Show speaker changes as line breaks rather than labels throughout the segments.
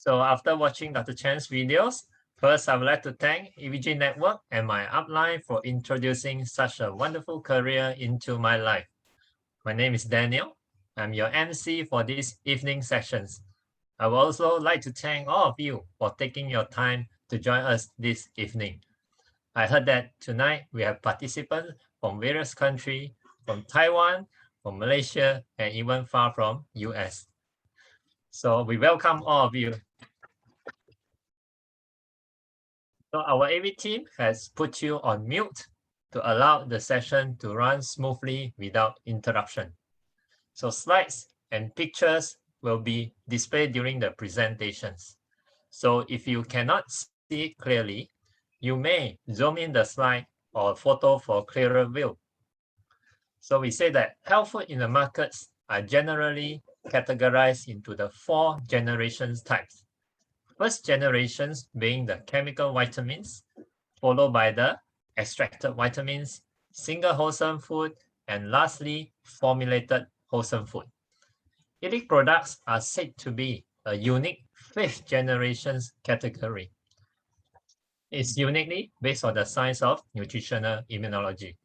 So after watching Dr. Chan's videos, first I would like to thank EVG Network and my upline for introducing such a wonderful career into my life. My name is Daniel. I'm your MC for these evening sessions. I would also like to thank all of you for taking your time to join us this evening. I heard that tonight we have participants from various countries, from Taiwan, from Malaysia, and even far from US. So we welcome all of you. So our AV team has put you on mute to allow the session to run smoothly without interruption. So slides and pictures will be displayed during the presentations. So if you cannot see it clearly, you may zoom in the slide or photo for clearer view. So we say that health food in the markets are generally categorized into the 4 generations types. First generations being the chemical vitamins, followed by the extracted vitamins, single wholesome food, and lastly, formulated wholesome food. Elite products are said to be a unique 5th generations category. It's uniquely based on the science of nutritional immunology.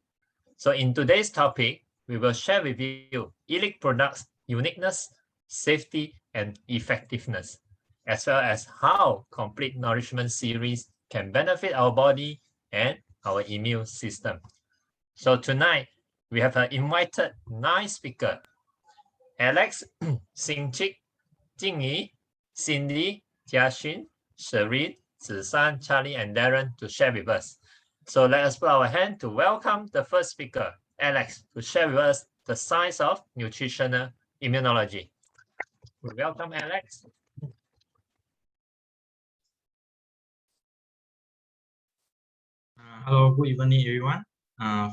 So in today's topic, we will share with you elite products' uniqueness, safety, and effectiveness, as well as how complete nourishment series can benefit our body and our immune system. So tonight, we have invited 9 speakers: Alex, Xingchik, Jingyi, Cindy, Jiaxun, Sherin, Zishan, Charlie, and Darren to share with us. So let us put our hand to welcome the first speaker, Alex, to share with us the science of nutritional immunology. We welcome Alex.
Hello, good evening, everyone.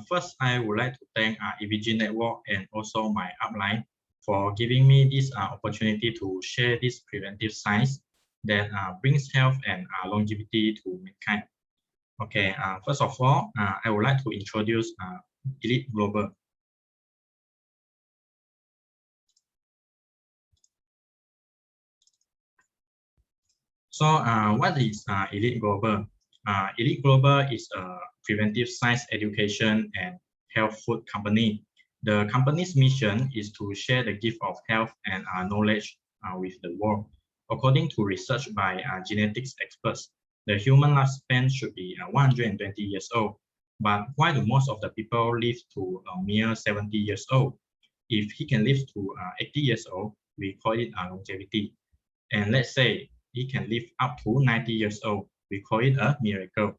First, I would like to thank EVG Network and also my upline for giving me this opportunity to share this preventive science that brings health and longevity to mankind. Okay, first of all, I would like to introduce Elite Global. So what is Elite Global? Elite Global is a preventive science education and health food company. The company's mission is to share the gift of health and knowledge with the world. According to research by genetics experts, the human lifespan should be 120 years old. But why do most of the people live to a mere 70 years old? If he can live to 80 years old, we call it longevity. And let's say he can live up to 90 years old, we call it a miracle.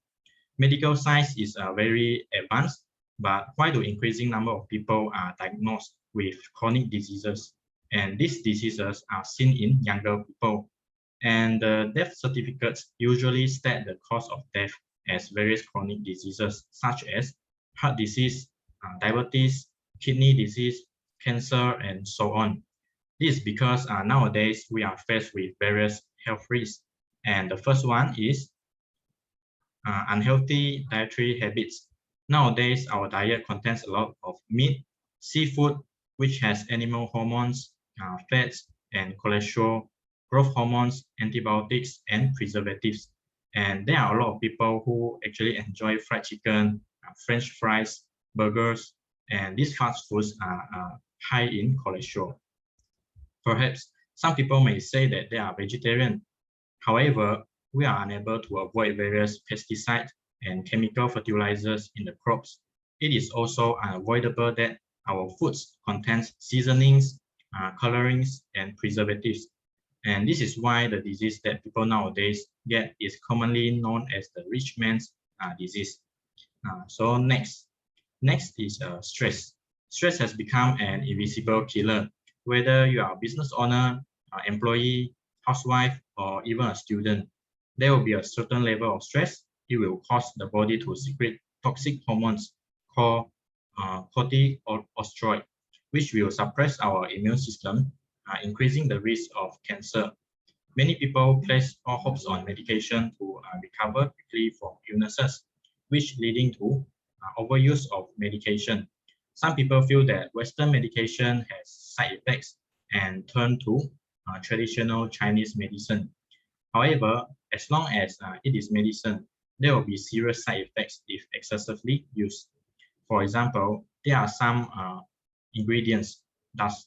Medical science is very advanced, but why do increasing number of people are diagnosed with chronic diseases? And these diseases are seen in younger people. And the death certificates usually state the cause of death as various chronic diseases, such as heart disease, diabetes, kidney disease, cancer, and so on. This is because nowadays we are faced with various health risks. And the first one is unhealthy dietary habits. Nowadays, our diet contains a lot of meat, seafood, which has animal hormones, fats, and cholesterol, growth hormones, antibiotics, and preservatives. And there are a lot of people who actually enjoy fried chicken, French fries, burgers, and these fast foods are high in cholesterol. Perhaps some people may say that they are vegetarian. However, we are unable to avoid various pesticides and chemical fertilizers in the crops. It is also unavoidable that our foods contain seasonings, colorings, and preservatives. And this is why the disease that people nowadays get is commonly known as the rich man's disease. So next is stress. Stress has become an invisible killer. Whether you are a business owner, employee, housewife, or even a student, there will be a certain level of stress. It will cause the body to secrete toxic hormones called corticosteroid, which will suppress our immune system, increasing the risk of cancer. Many people place all hopes on medication to recover quickly from illnesses, which leading to overuse of medication. Some people feel that Western medication has side effects and turn to traditional Chinese medicine. However, as long as it is medicine, there will be serious side effects if excessively used. For example, there are some ingredients does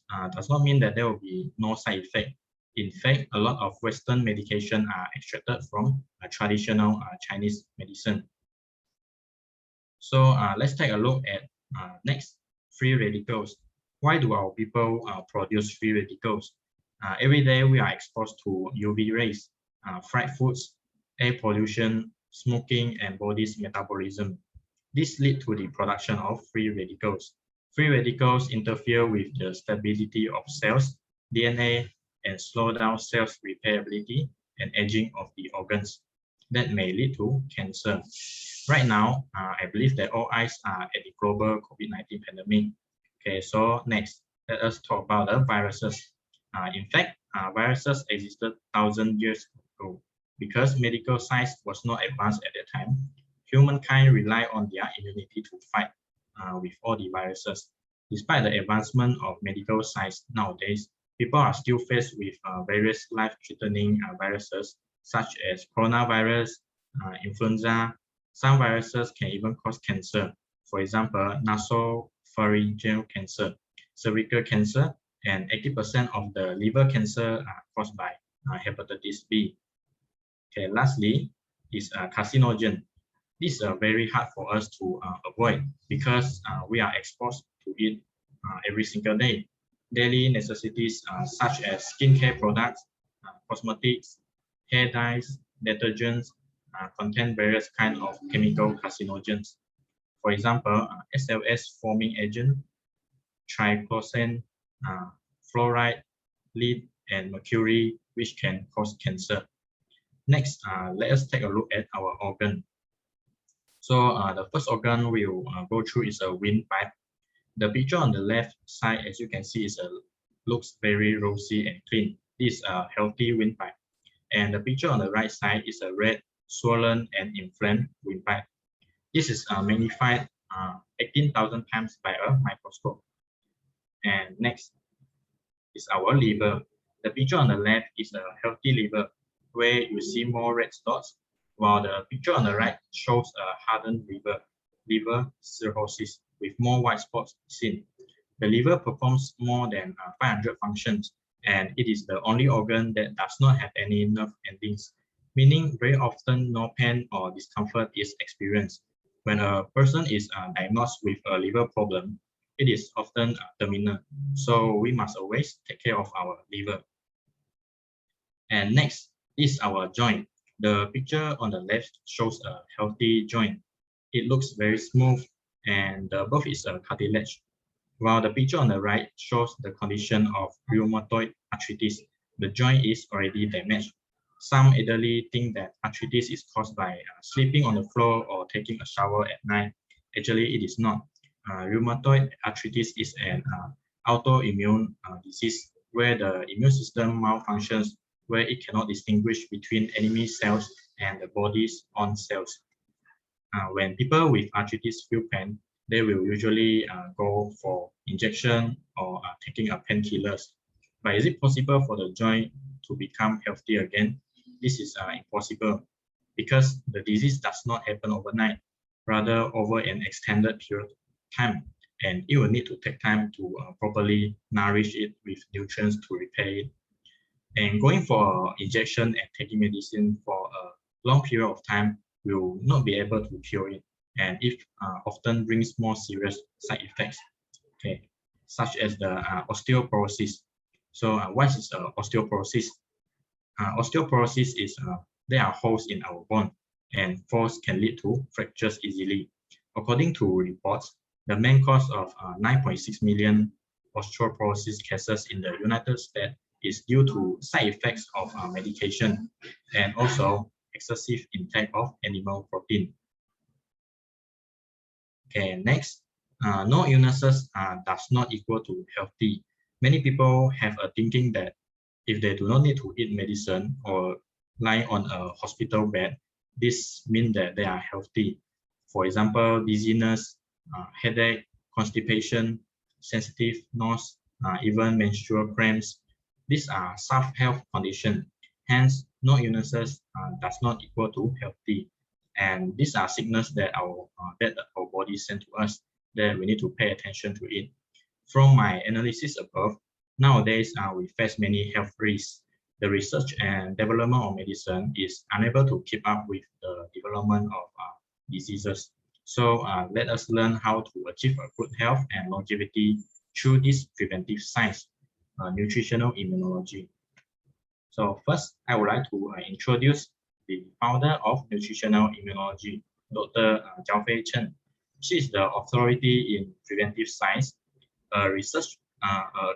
not mean that there will be no side effect. In fact, a lot of Western medication are extracted from traditional Chinese medicine. So let's take a look at next, free radicals. Why do our people produce free radicals? Every day we are exposed to UV rays, fried foods, air pollution, smoking, and body's metabolism. This leads to the production of free radicals. Free radicals interfere with the stability of cells, DNA, and slow down cells' repairability and aging of the organs. That may lead to cancer. Right now, I believe that all eyes are at the global COVID-19 pandemic. Okay, so next, let us talk about the viruses. In fact, viruses existed 1,000 years ago. Because medical science was not advanced at that time, humankind relied on their immunity to fight with all the viruses. Despite the advancement of medical science nowadays, people are still faced with various life-threatening viruses such as coronavirus, influenza. Some viruses can even cause cancer. For example, nasopharyngeal cancer, cervical cancer, and 80% of the liver cancer are caused by hepatitis B. Okay, lastly is carcinogen. This is very hard for us to avoid because we are exposed to it every single day. Daily necessities such as skincare products, cosmetics, hair dyes, detergents contain various kinds of chemical carcinogens. For example, SLS forming agent, triclosan, fluoride, lead, and mercury, which can cause cancer. Next, let us take a look at our organ. So the first organ we'll go through is a windpipe. The picture on the left side, as you can see, looks very rosy and clean. This is a healthy windpipe. And the picture on the right side is a red, swollen, and inflamed windpipe. This is magnified 18,000 times by a microscope. And next is our liver. The picture on the left is a healthy liver, where you see more red spots, while the picture on the right shows a hardened liver cirrhosis, with more white spots seen. The liver performs more than 500 functions, and it is the only organ that does not have any nerve endings, meaning very often no pain or discomfort is experienced. When a person is diagnosed with a liver problem, it is often terminal, so we must always take care of our liver. And next is our joint. The picture on the left shows a healthy joint. It looks very smooth, and above is a cartilage, while the picture on the right shows the condition of rheumatoid arthritis. The joint is already damaged. Some elderly think that arthritis is caused by sleeping on the floor or taking a shower at night. Actually, it is not. Rheumatoid arthritis is an autoimmune disease where the immune system malfunctions, where it cannot distinguish between enemy cells and the body's own cells. When people with arthritis feel pain, they will usually go for injection or taking a painkillers. But is it possible for the joint to become healthy again? This is impossible because the disease does not happen overnight, rather over an extended period of time, and it will need to take time to properly nourish it with nutrients to repair it. And going for injection and taking medicine for a long period of time will not be able to cure it, and it often brings more serious side effects, okay, such as the osteoporosis. So what is osteoporosis? Osteoporosis is there are holes in our bone, and falls can lead to fractures easily. According to reports, the main cause of 9.6 million osteoporosis cases in the United States is due to side effects of medication and also excessive intake of animal protein. Okay, next, no illnesses does not equal to healthy. Many people have a thinking that if they do not need to eat medicine or lie on a hospital bed, this means that they are healthy. For example, dizziness, headache, constipation, sensitive nose, even menstrual cramps. These are self-health conditions. Hence, no illnesses does not equal to healthy. And these are signals that our body sent to us that we need to pay attention to it. From my analysis above, nowadays we face many health risks. The research and development of medicine is unable to keep up with the development of diseases. So let us learn how to achieve a good health and longevity through this preventive science, nutritional immunology. So first, I would like to introduce the founder of nutritional immunology, Dr. Zhao Fei Chen. She is the authority in preventive science, a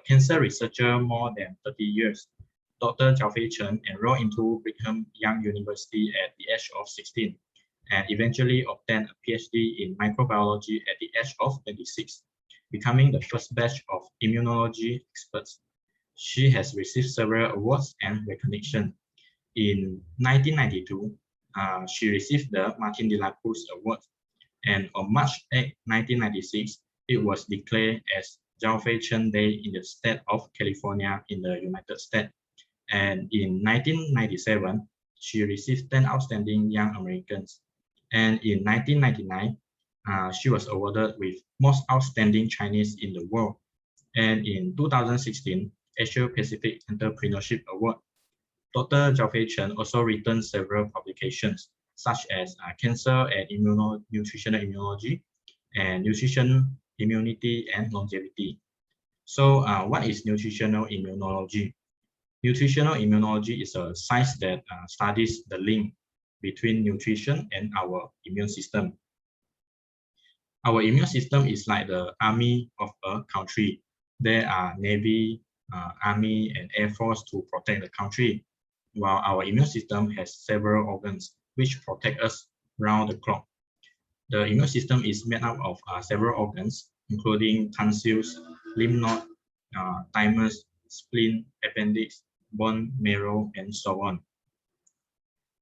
cancer researcher more than 30 years. Dr. Zhao Fei Chen enrolled into Brigham Young University at the age of 16 and eventually obtained a PhD in microbiology at the age of 26, becoming the first batch of immunology experts. She has received several awards and recognition. In 1992, she received the Martin de la Cruz Award, and on March 8, 1996, it was declared as Zhao Fei Chen Day in the state of California in the United States. And in 1997, she received 10 Outstanding Young Americans. And in 1999, she was awarded with Most Outstanding Chinese in the World. And in 2016, Asia Pacific Entrepreneurship Award. Dr. Zhao Fei Chen also written several publications, such as Cancer and Nutritional Immunology, and Nutrition, Immunity, and Longevity. So what is nutritional immunology? Nutritional immunology is a science that studies the link between nutrition and our immune system. Our immune system is like the army of a country. There are Navy, Army, and Air Force to protect the country, while our immune system has several organs which protect us round the clock. The immune system is made up of several organs, including tonsils, lymph node, thymus, spleen, appendix, bone marrow, and so on.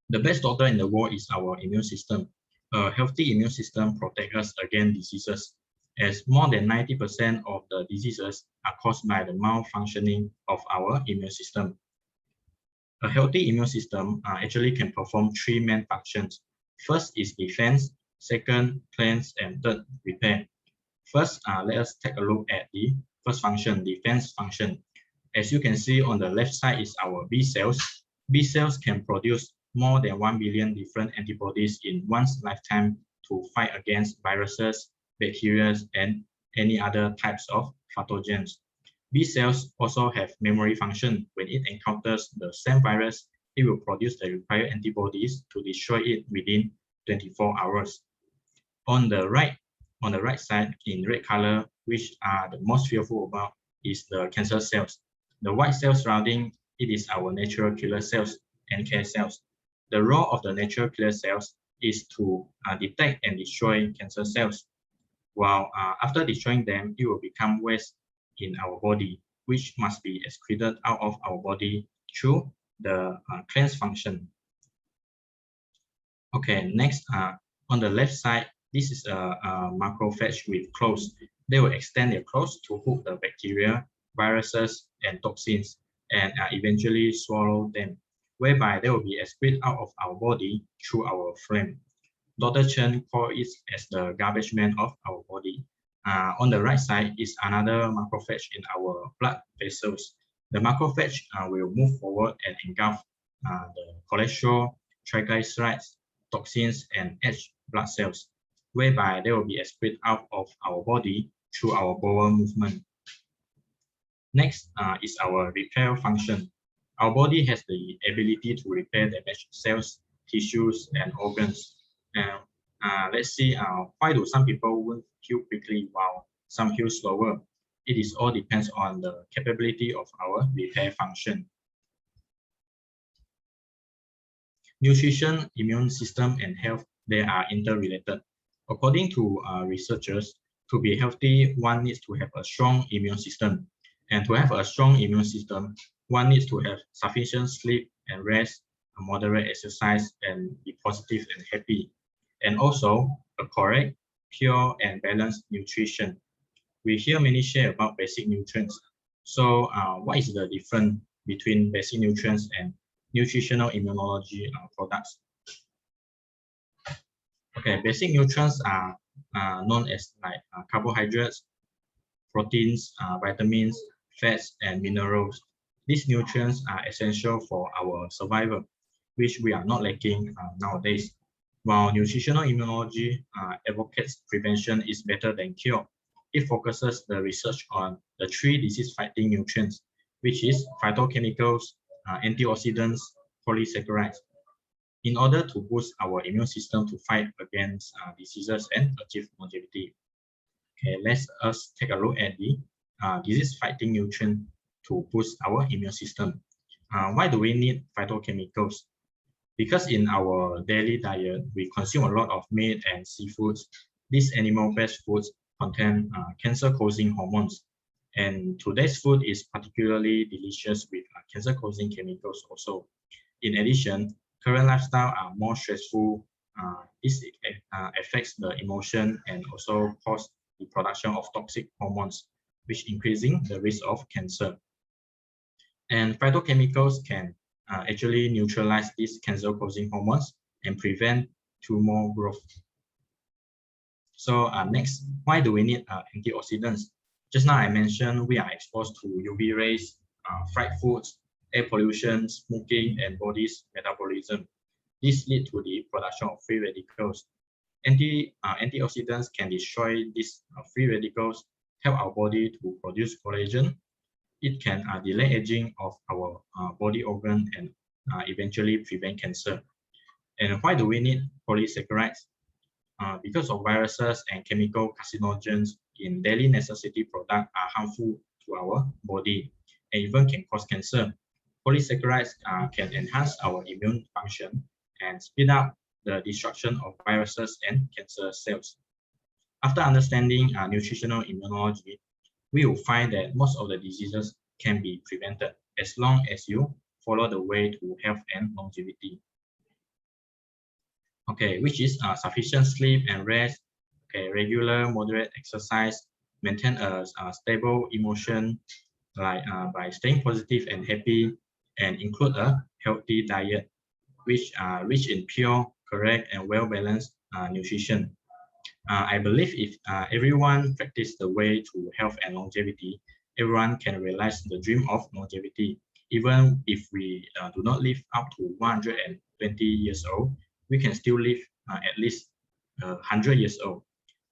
The best doctor in the world is our immune system. A healthy immune system protects us against diseases, as more than 90% of the diseases are caused by the malfunctioning of our immune system. A healthy immune system actually can perform three main functions. First is defense, second, cleanse, and third, repair. First, let us take a look at the first function, defense function. As you can see on the left side is our B cells. B cells can produce more than 1 billion different antibodies in one's lifetime to fight against viruses, bacteria, and any other types of pathogens. B cells also have memory function. When it encounters the same virus, it will produce the required antibodies to destroy it within 24 hours. On the right side in red color, which are the most fearful about, is the cancer cells. The white cells surrounding it is our natural killer cells, NK cells. The role of the natural killer cells is to detect and destroy cancer cells. While after destroying them, it will become waste in our body, which must be excreted out of our body through the cleanse function. Okay, next, on the left side, this is a macrophage with claws. They will extend their claws to hook the bacteria, viruses, and toxins, and eventually swallow them, whereby they will be excreted out of our body through our phlegm. Dr. Chen called it as the garbage man of our body. On the right side is another macrophage in our blood vessels. The macrophage will move forward and engulf the cholesterol, triglycerides, toxins, and H blood cells, whereby they will be excreted out of our body through our bowel movement. Next is our repair function. Our body has the ability to repair damaged cells, tissues, and organs. And let's see, why do some people wound heal quickly while some heal slower? It is all depends on the capability of our repair function. Nutrition, immune system, and health, they are interrelated. According to researchers, to be healthy, one needs to have a strong immune system. And to have a strong immune system, one needs to have sufficient sleep and rest, a moderate exercise, and be positive and happy. And also a correct, pure, and balanced nutrition. We hear many share about basic nutrients. So what is the difference between basic nutrients and nutritional immunology products. Okay, basic nutrients are known as like carbohydrates, proteins, vitamins, fats, and minerals. These nutrients are essential for our survival, which we are not lacking nowadays. While nutritional immunology advocates prevention is better than cure, it focuses the research on the 3 disease-fighting nutrients, which is phytochemicals, antioxidants, polysaccharides, in order to boost our immune system to fight against diseases and achieve longevity. Okay, let us take a look at the disease-fighting nutrient to boost our immune system. Why do we need phytochemicals? Because in our daily diet, we consume a lot of meat and seafoods. These animal-based foods contain cancer-causing hormones. And today's food is particularly delicious with cancer-causing chemicals also. In addition, current lifestyle are more stressful. This affects the emotion and also cause the production of toxic hormones, which increasing the risk of cancer. And phytochemicals can actually neutralize these cancer-causing hormones and prevent tumor growth. So next, why do we need antioxidants? Just now I mentioned we are exposed to UV rays, fried foods, air pollution, smoking, and body's metabolism. This leads to the production of free radicals. Antioxidants can destroy these free radicals, help our body to produce collagen. It can delay aging of our body organ and eventually prevent cancer. And why do we need polysaccharides? Because of viruses and chemical carcinogens in daily necessity products are harmful to our body and even can cause cancer. Polysaccharides can enhance our immune function and speed up the destruction of viruses and cancer cells. After understanding nutritional immunology, we will find that most of the diseases can be prevented as long as you follow the way to health and longevity. Okay, which is sufficient sleep and rest, okay, regular moderate exercise, maintain a stable emotion like by staying positive and happy, and include a healthy diet which are rich in pure, correct, and well-balanced nutrition. I believe if everyone practice the way to health and longevity, everyone can realize the dream of longevity. Even if we do not live up to 120 years old, we can still live at least 100 years old.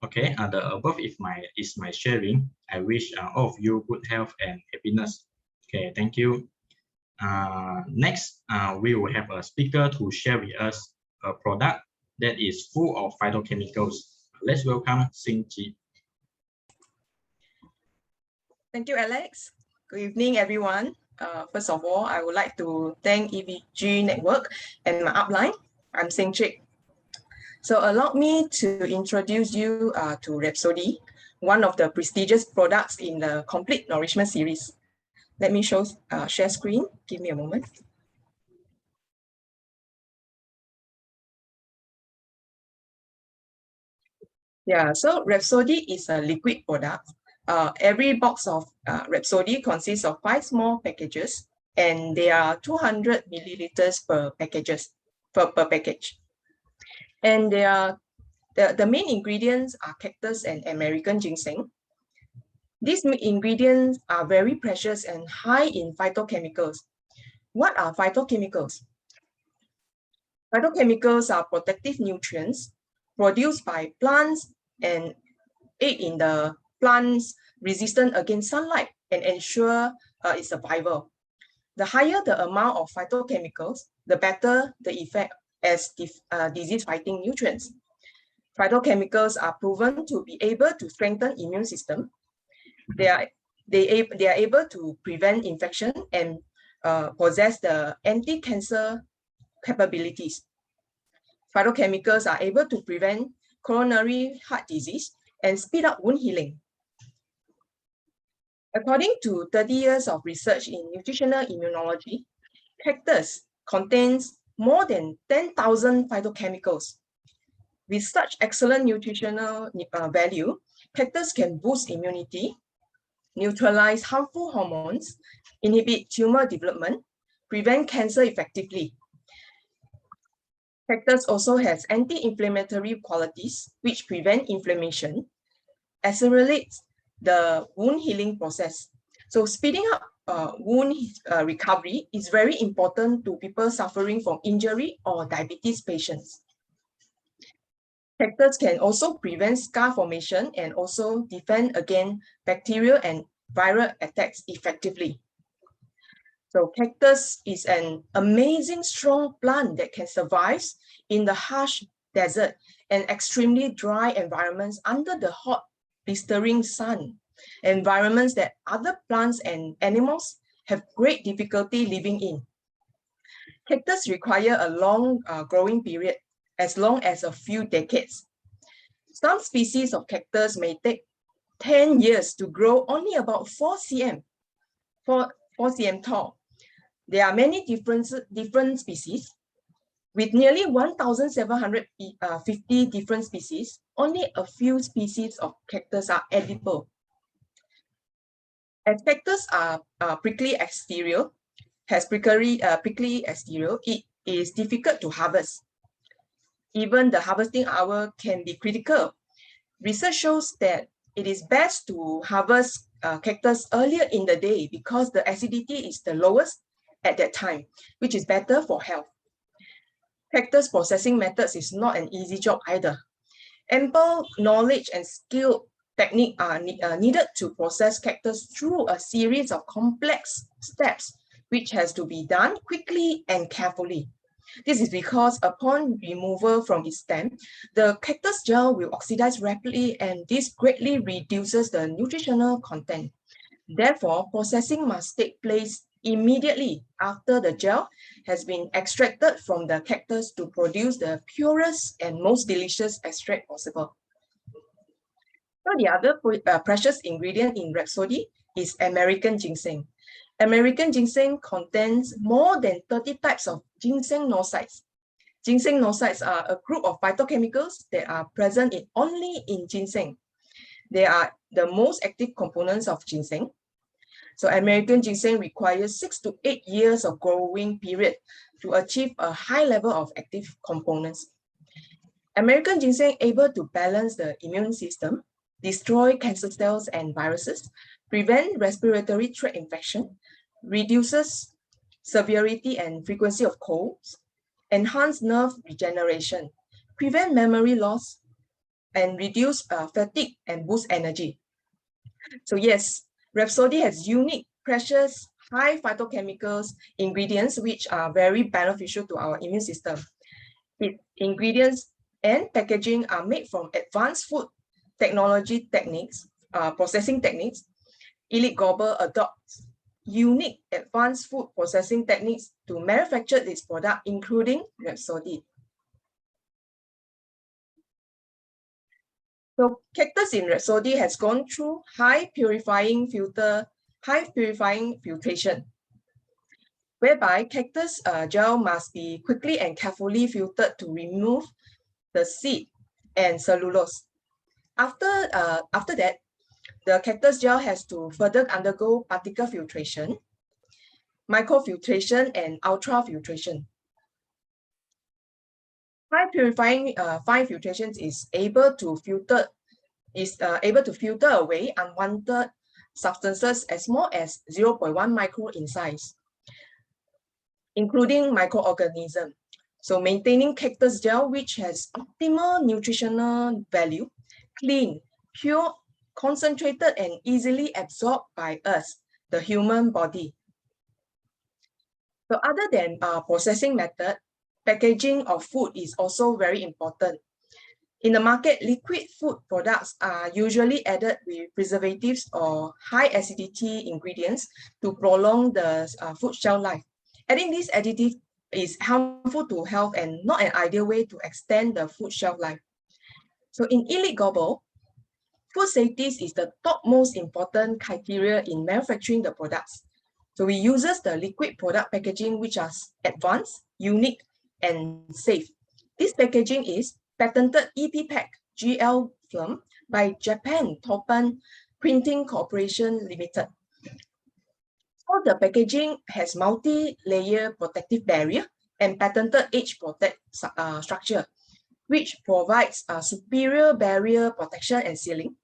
Okay, the above is my sharing. I wish all of you good health and happiness. Okay, thank you. Next, we will have a speaker to share with us a product that is full of phytochemicals. Let's welcome Sing-Ji.
Thank you, Alex. Good evening, everyone. First of all, I would like to thank EVG Network and my upline. I'm Sing-Ji. So allow me to introduce you to Rhapsody, one of the prestigious products in the Complete Nourishment series. Let me share screen. Give me a moment. Yeah, so Rhapsody is a liquid product. Every box of Rhapsody consists of 5 small packages, and there are 200 milliliters per package. And the main ingredients are cactus and American ginseng. These ingredients are very precious and high in phytochemicals. What are phytochemicals? Phytochemicals are protective nutrients produced by plants and aid in the plant's resistance against sunlight and ensure its survival. The higher the amount of phytochemicals, the better the effect as disease-fighting nutrients. Phytochemicals are proven to be able to strengthen immune system. They are able to prevent infection and possess the anti-cancer capabilities. Phytochemicals are able to prevent coronary heart disease and speed up wound healing. According to 30 years of research in nutritional immunology, cactus contains more than 10,000 phytochemicals. With such excellent nutritional value, cactus can boost immunity, neutralize harmful hormones, inhibit tumor development, prevent cancer effectively. Cactus also has anti-inflammatory qualities which prevent inflammation, accelerates the wound healing process. So speeding up wound recovery is very important to people suffering from injury or diabetes patients. Cactus can also prevent scar formation and also defend against bacterial and viral attacks effectively. So cactus is an amazing strong plant that can survive in the harsh desert and extremely dry environments under the hot, blistering sun, environments that other plants and animals have great difficulty living in. Cactus require a long growing period, as long as a few decades. Some species of cactus may take 10 years to grow only about 4 cm tall. There are many different species. With nearly 1,750 different species, only a few species of cactus are edible. As cactus are prickly exterior, it is difficult to harvest. Even the harvesting hour can be critical. Research shows that it is best to harvest cactus earlier in the day because the acidity is the lowest at that time, which is better for health. Cactus processing methods is not an easy job either. Ample knowledge and skill technique are needed to process cactus through a series of complex steps, which has to be done quickly and carefully. This is because upon removal from its stem, the cactus gel will oxidize rapidly, and this greatly reduces the nutritional content. Therefore, processing must take place immediately after the gel has been extracted from the cactus to produce the purest and most delicious extract possible. So the other precious ingredient in Rhapsody is American ginseng. American ginseng contains more than 30 types of ginseng nosides. Ginseng nosides are a group of phytochemicals that are present only in ginseng. They are the most active components of ginseng. So American ginseng requires 6 to 8 years of growing period to achieve a high level of active components. American ginseng able to balance the immune system, destroy cancer cells and viruses, prevent respiratory tract infection, reduces severity and frequency of colds, enhance nerve regeneration, prevent memory loss, and reduce fatigue and boost energy. So yes, Rhapsody has unique, precious, high phytochemicals ingredients which are very beneficial to our immune system. Its ingredients and packaging are made from advanced food technology techniques, processing techniques. Elite Global adopts unique advanced food processing techniques to manufacture this product, including Rhapsody. So cactus in Rhapsody has gone through high purifying filtration, whereby cactus gel must be quickly and carefully filtered to remove the seed and cellulose. After that, the cactus gel has to further undergo particle filtration, microfiltration, and ultrafiltration. High purifying fine filtration is able to filter away unwanted substances as small as 0.1 micron in size, including microorganisms. So maintaining cactus gel, which has optimal nutritional value, clean, pure, concentrated, and easily absorbed by us, the human body. So other than processing method, packaging of food is also very important. In the market, liquid food products are usually added with preservatives or high acidity ingredients to prolong the food shelf life. Adding this additive is harmful to health and not an ideal way to extend the food shelf life. So in Elite Global, food safety is the top most important criteria in manufacturing the products. So we use the liquid product packaging which are advanced, unique, and safe. This packaging is patented EP-Pack GL film by Japan Toppan Printing Corporation Limited. All the packaging has multi-layer protective barrier and patented edge protect structure, which provides a superior barrier protection and sealing,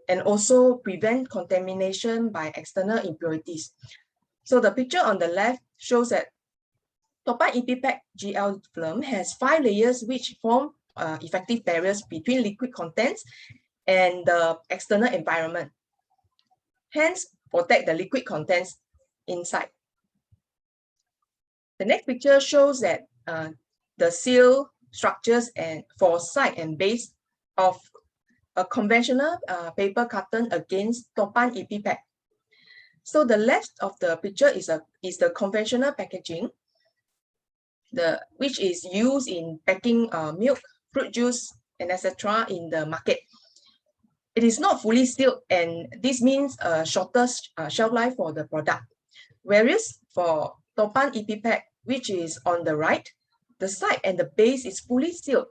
and also prevent contamination by external impurities. So the picture on the left shows that Topan EpiPack GL film has 5 layers which form effective barriers between liquid contents and the external environment. Hence, protect the liquid contents inside. The next picture shows that the seal structures and for side and base of a conventional paper carton against Topan EpiPack. So the left of the picture is the conventional packaging, which is used in packing milk, fruit juice, and etc. in the market. It is not fully sealed, and this means a shorter shelf life for the product. Whereas for Topan EpiPack, which is on the right, the side and the base is fully sealed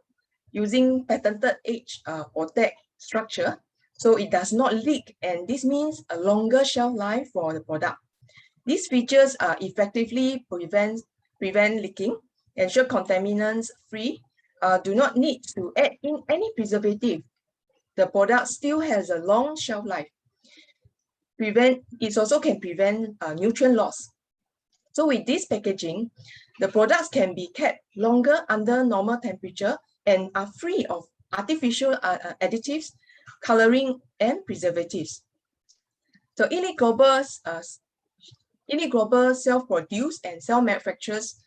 using patented edge protect structure, so it does not leak, and this means a longer shelf life for the product. These features effectively prevent leaking, ensure contaminants free, do not need to add in any preservative. The product still has a long shelf life. It also can prevent nutrient loss. So with this packaging, the products can be kept longer under normal temperature and are free of artificial additives, coloring, and preservatives. So Elite Global self-produce and self-manufactures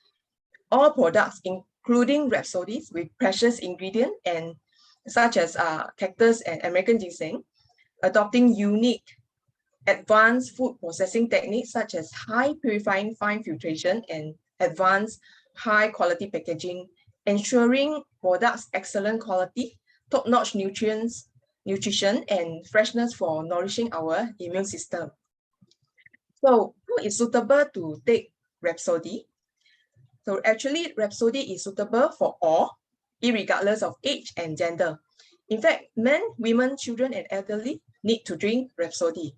all products, including Rhapsodies with precious ingredient and such as cactus and American ginseng, adopting unique advanced food processing techniques such as high purifying fine filtration and advanced high quality packaging, ensuring products excellent quality, top-notch nutrition and freshness for nourishing our immune system. So who is suitable to take Rhapsody? So actually Rhapsody is suitable for all, irregardless of age and gender. In fact, men, women, children, and elderly need to drink Rhapsody.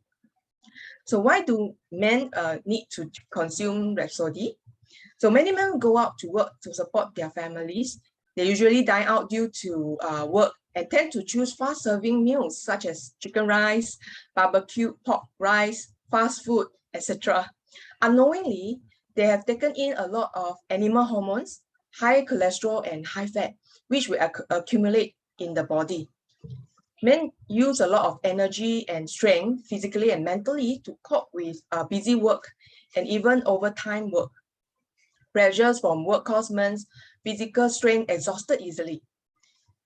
So why do men need to consume Rhapsody? So many men go out to work to support their families. They usually dine out due to work and tend to choose fast-serving meals such as chicken rice, barbecue pork rice, fast food, etc. Unknowingly, they have taken in a lot of animal hormones, high cholesterol, and high fat, which will accumulate in the body. Men use a lot of energy and strength physically and mentally to cope with busy work and even overtime work. Pressures from work cause men's physical strength exhausted easily.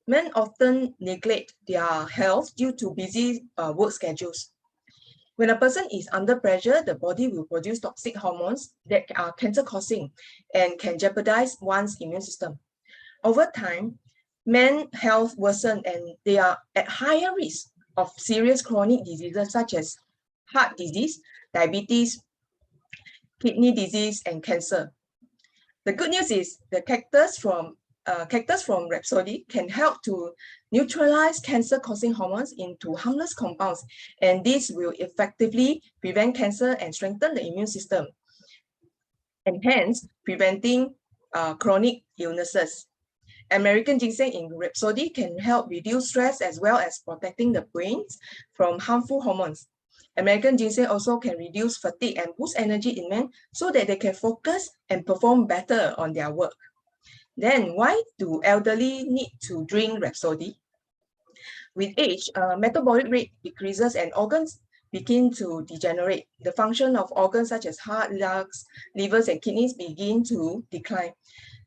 Men often neglect their health due to busy work schedules. When a person is under pressure, the body will produce toxic hormones that are cancer-causing and can jeopardize one's immune system. Over time, men's health worsen and they are at higher risk of serious chronic diseases such as heart disease, diabetes, kidney disease, and cancer. The good news is the cactus from Rhapsody can help to neutralize cancer-causing hormones into harmless compounds, and this will effectively prevent cancer and strengthen the immune system, and hence preventing chronic illnesses. American ginseng in Rhapsody can help reduce stress as well as protecting the brains from harmful hormones. American ginseng also can reduce fatigue and boost energy in men so that they can focus and perform better on their work. Then why do elderly need to drink Rhapsody? With age, metabolic rate decreases and organs begin to degenerate. The function of organs such as heart, lungs, livers, and kidneys begin to decline.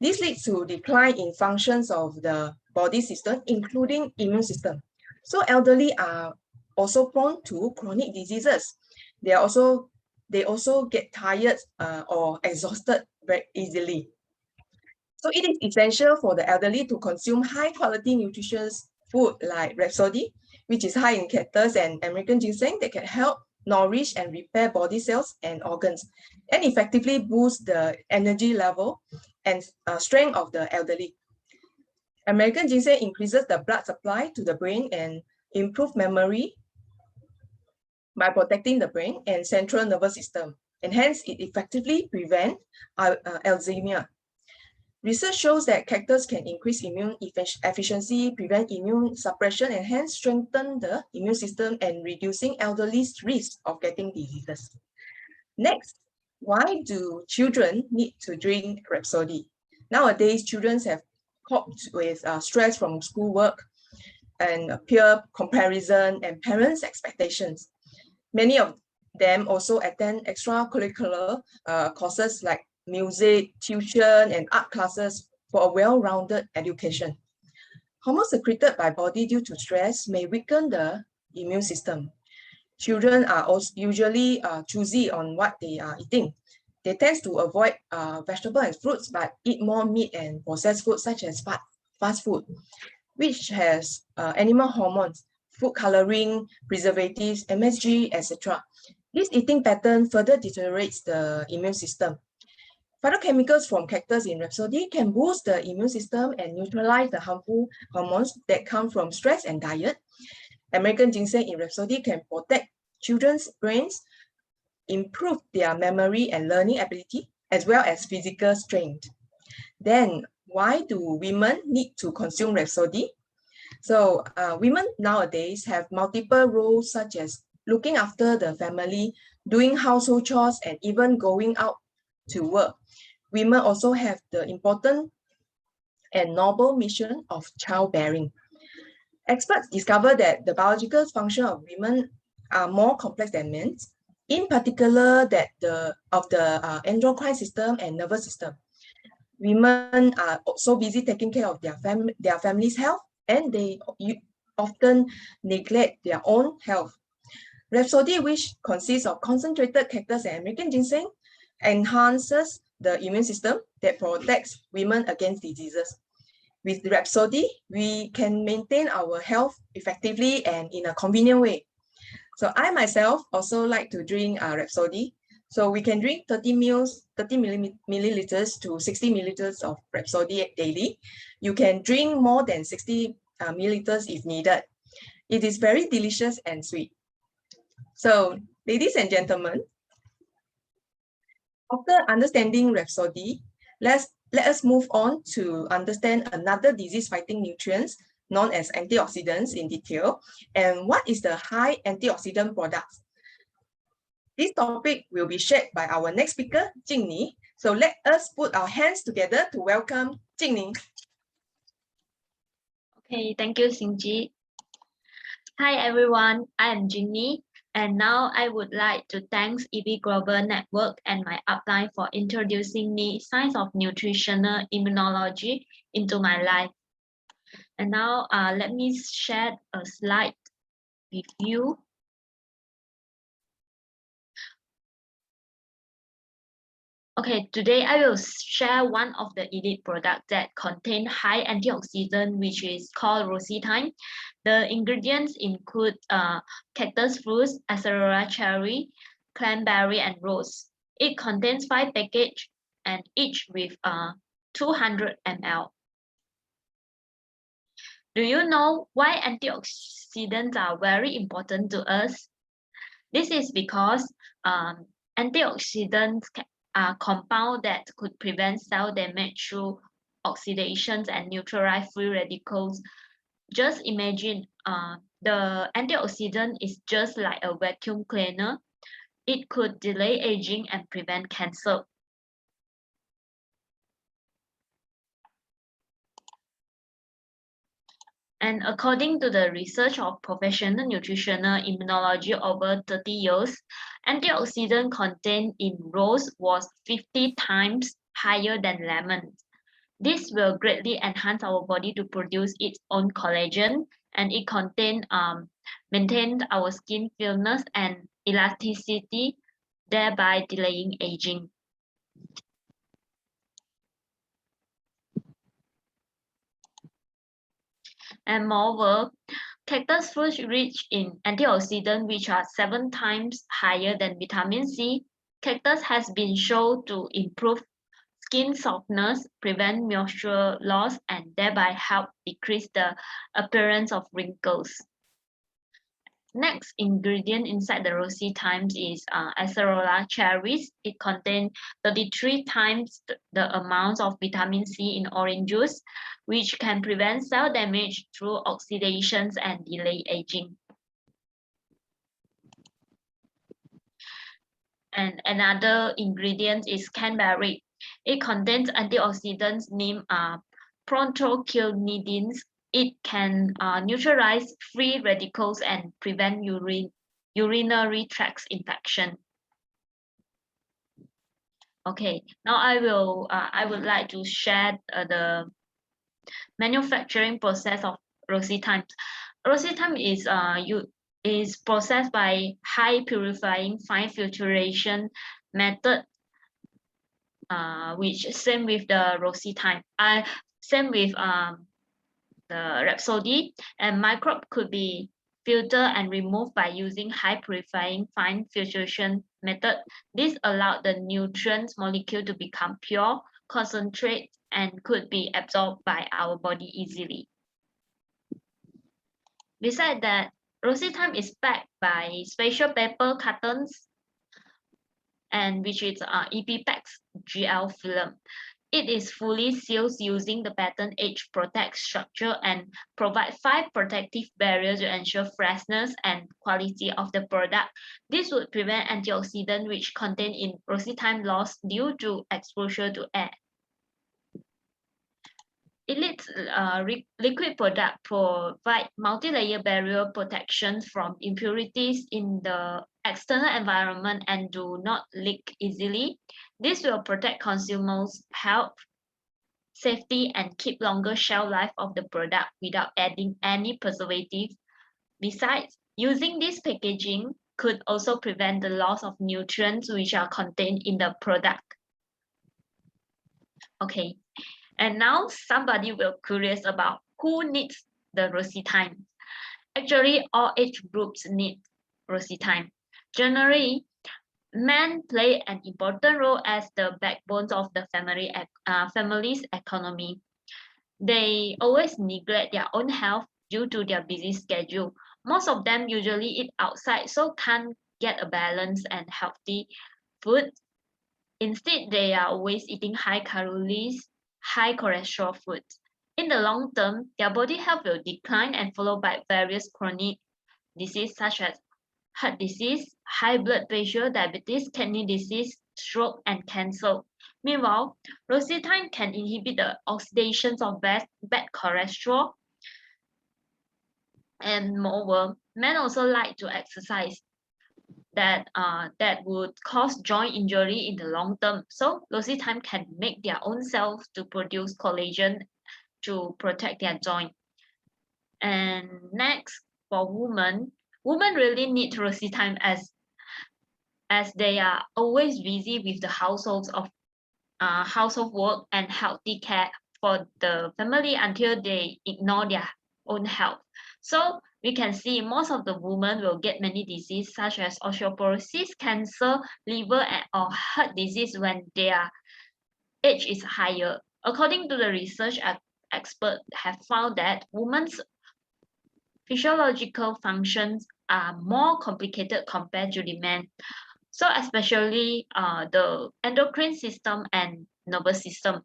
This leads to decline in functions of the body system, including immune system. So elderly are also prone to chronic diseases. They also get tired or exhausted very easily. So it is essential for the elderly to consume high quality nutritious food like Rhapsody, which is high in cactus and American ginseng that can help nourish and repair body cells and organs and effectively boost the energy level and strength of the elderly. American ginseng increases the blood supply to the brain and improve memory by protecting the brain and central nervous system. and hence it effectively prevents Alzheimer's. Research shows that cactus can increase immune efficiency, prevent immune suppression, and hence strengthen the immune system and reducing elderly's risk of getting diseases. Next, why do children need to drink Rhapsody? Nowadays, children have coped with stress from schoolwork and peer comparison and parents' expectations. Many of them also attend extracurricular courses like music, tuition, and art classes for a well-rounded education. Hormones secreted by body due to stress may weaken the immune system. Children are also usually choosy on what they are eating. They tend to avoid vegetables and fruits, but eat more meat and processed food such as fast food, which has animal hormones, food coloring, preservatives, MSG, etc. This eating pattern further deteriorates the immune system. Phytochemicals from cactus in Rhapsody can boost the immune system and neutralize the harmful hormones that come from stress and diet. American ginseng in Rhapsody can protect children's brains, improve their memory and learning ability, as well as physical strength. Then, why do women need to consume Rhapsody? So, women nowadays have multiple roles such as looking after the family, doing household chores, and even going out to work. Women also have the important and noble mission of childbearing. Experts discover that the biological function of women are more complex than men, in particular that the endocrine system and nervous system. Women are so busy taking care of their family's health, and they often neglect their own health. Rhapsody, which consists of concentrated cactus and American ginseng, enhances the immune system that protects women against diseases. With Rhapsody, we can maintain our health effectively and in a convenient way. So I myself also like to drink Rhapsody. So we can drink 30 milliliters to 60 milliliters of Rhapsody daily. You can drink more than 60 milliliters if needed. It is very delicious and sweet. So, ladies and gentlemen, after understanding Rhapsody, let us move on to understand another disease-fighting nutrients known as antioxidants in detail, and what is the high antioxidant products. This topic will be shared by our next speaker, Jingni. So let us put our hands together to welcome Jingni.
Okay, thank you, Xingji. Hi everyone, I am Jingni, and now I would like to thank EB Global Network and my upline for introducing me science of nutritional immunology into my life. And now let me share a slide with you. Okay, today I will share one of the elite products that contain high antioxidant, which is called rositine. The ingredients include cactus fruits, acerola cherry, cranberry, and rose. It contains 5 packages and each with 200 ml. Do you know why antioxidants are very important to us? This is because antioxidants are compounds that could prevent cell damage through oxidations and neutralize free radicals. Just imagine the antioxidant is just like a vacuum cleaner. It could delay aging and prevent cancer. And according to the research of professional nutritional immunology over 30 years, antioxidant content in rose was 50 times higher than lemon. This will greatly enhance our body to produce its own collagen, and it maintains our skin firmness and elasticity, thereby delaying aging. And moreover, cactus fruits rich in antioxidants which are 7 times higher than vitamin C. Cactus has been shown to improve skin softness, prevent moisture loss, and thereby help decrease the appearance of wrinkles. Next ingredient inside the rosy thyme is acerola cherries. It contains 33 times the amount of vitamin C in orange juice, which can prevent cell damage through oxidations and delay aging. And another ingredient is cranberry. It contains antioxidants named protoquinidins. It can neutralize free radicals and prevent urinary tract infection. Okay, now I would like to share the manufacturing process of rosy thyme. Rosy thyme is processed by high purifying fine filtration method, which same with the rosy thyme. Same with the rhapsody, and microbe could be filtered and removed by using high purifying fine filtration method. This allowed the nutrients molecule to become pure, concentrate, and could be absorbed by our body easily. Besides that, rosy thyme is packed by special paper cartons, and which is EpiPax GL film. It is fully sealed using the pattern edge protect structure and provide 5 protective barriers to ensure freshness and quality of the product. This would prevent antioxidant which contained in rosy thyme loss due to exposure to air. Elite's liquid product provide multi-layer barrier protection from impurities in the external environment and do not leak easily. This will protect consumers' health, safety, and keep longer shelf life of the product without adding any preservative. Besides, using this packaging could also prevent the loss of nutrients which are contained in the product. Okay, and now somebody will curious about who needs the rosy thyme. Actually, all age groups need rosy thyme. Generally, men play an important role as the backbones of the family's economy. They always neglect their own health due to their busy schedule. Most of them usually eat outside, so can't get a balanced and healthy food. Instead, they are always eating high calories, high cholesterol foods. In the long term, their body health will decline and followed by various chronic diseases such as heart disease, high blood pressure, diabetes, kidney disease, stroke, and cancer. Meanwhile, rosy thyme can inhibit the oxidation of bad cholesterol. And moreover, men also like to exercise that would cause joint injury in the long term. So rosy thyme can make their own cells to produce collagen to protect their joint. And next, for women really need rosy thyme as they are always busy with the household work and healthy care for the family until they ignore their own health. So we can see most of the women will get many diseases such as osteoporosis, cancer, liver, or heart disease when their age is higher. According to the research, experts have found that women's physiological functions are more complicated compared to the men. So especially the endocrine system and nervous system.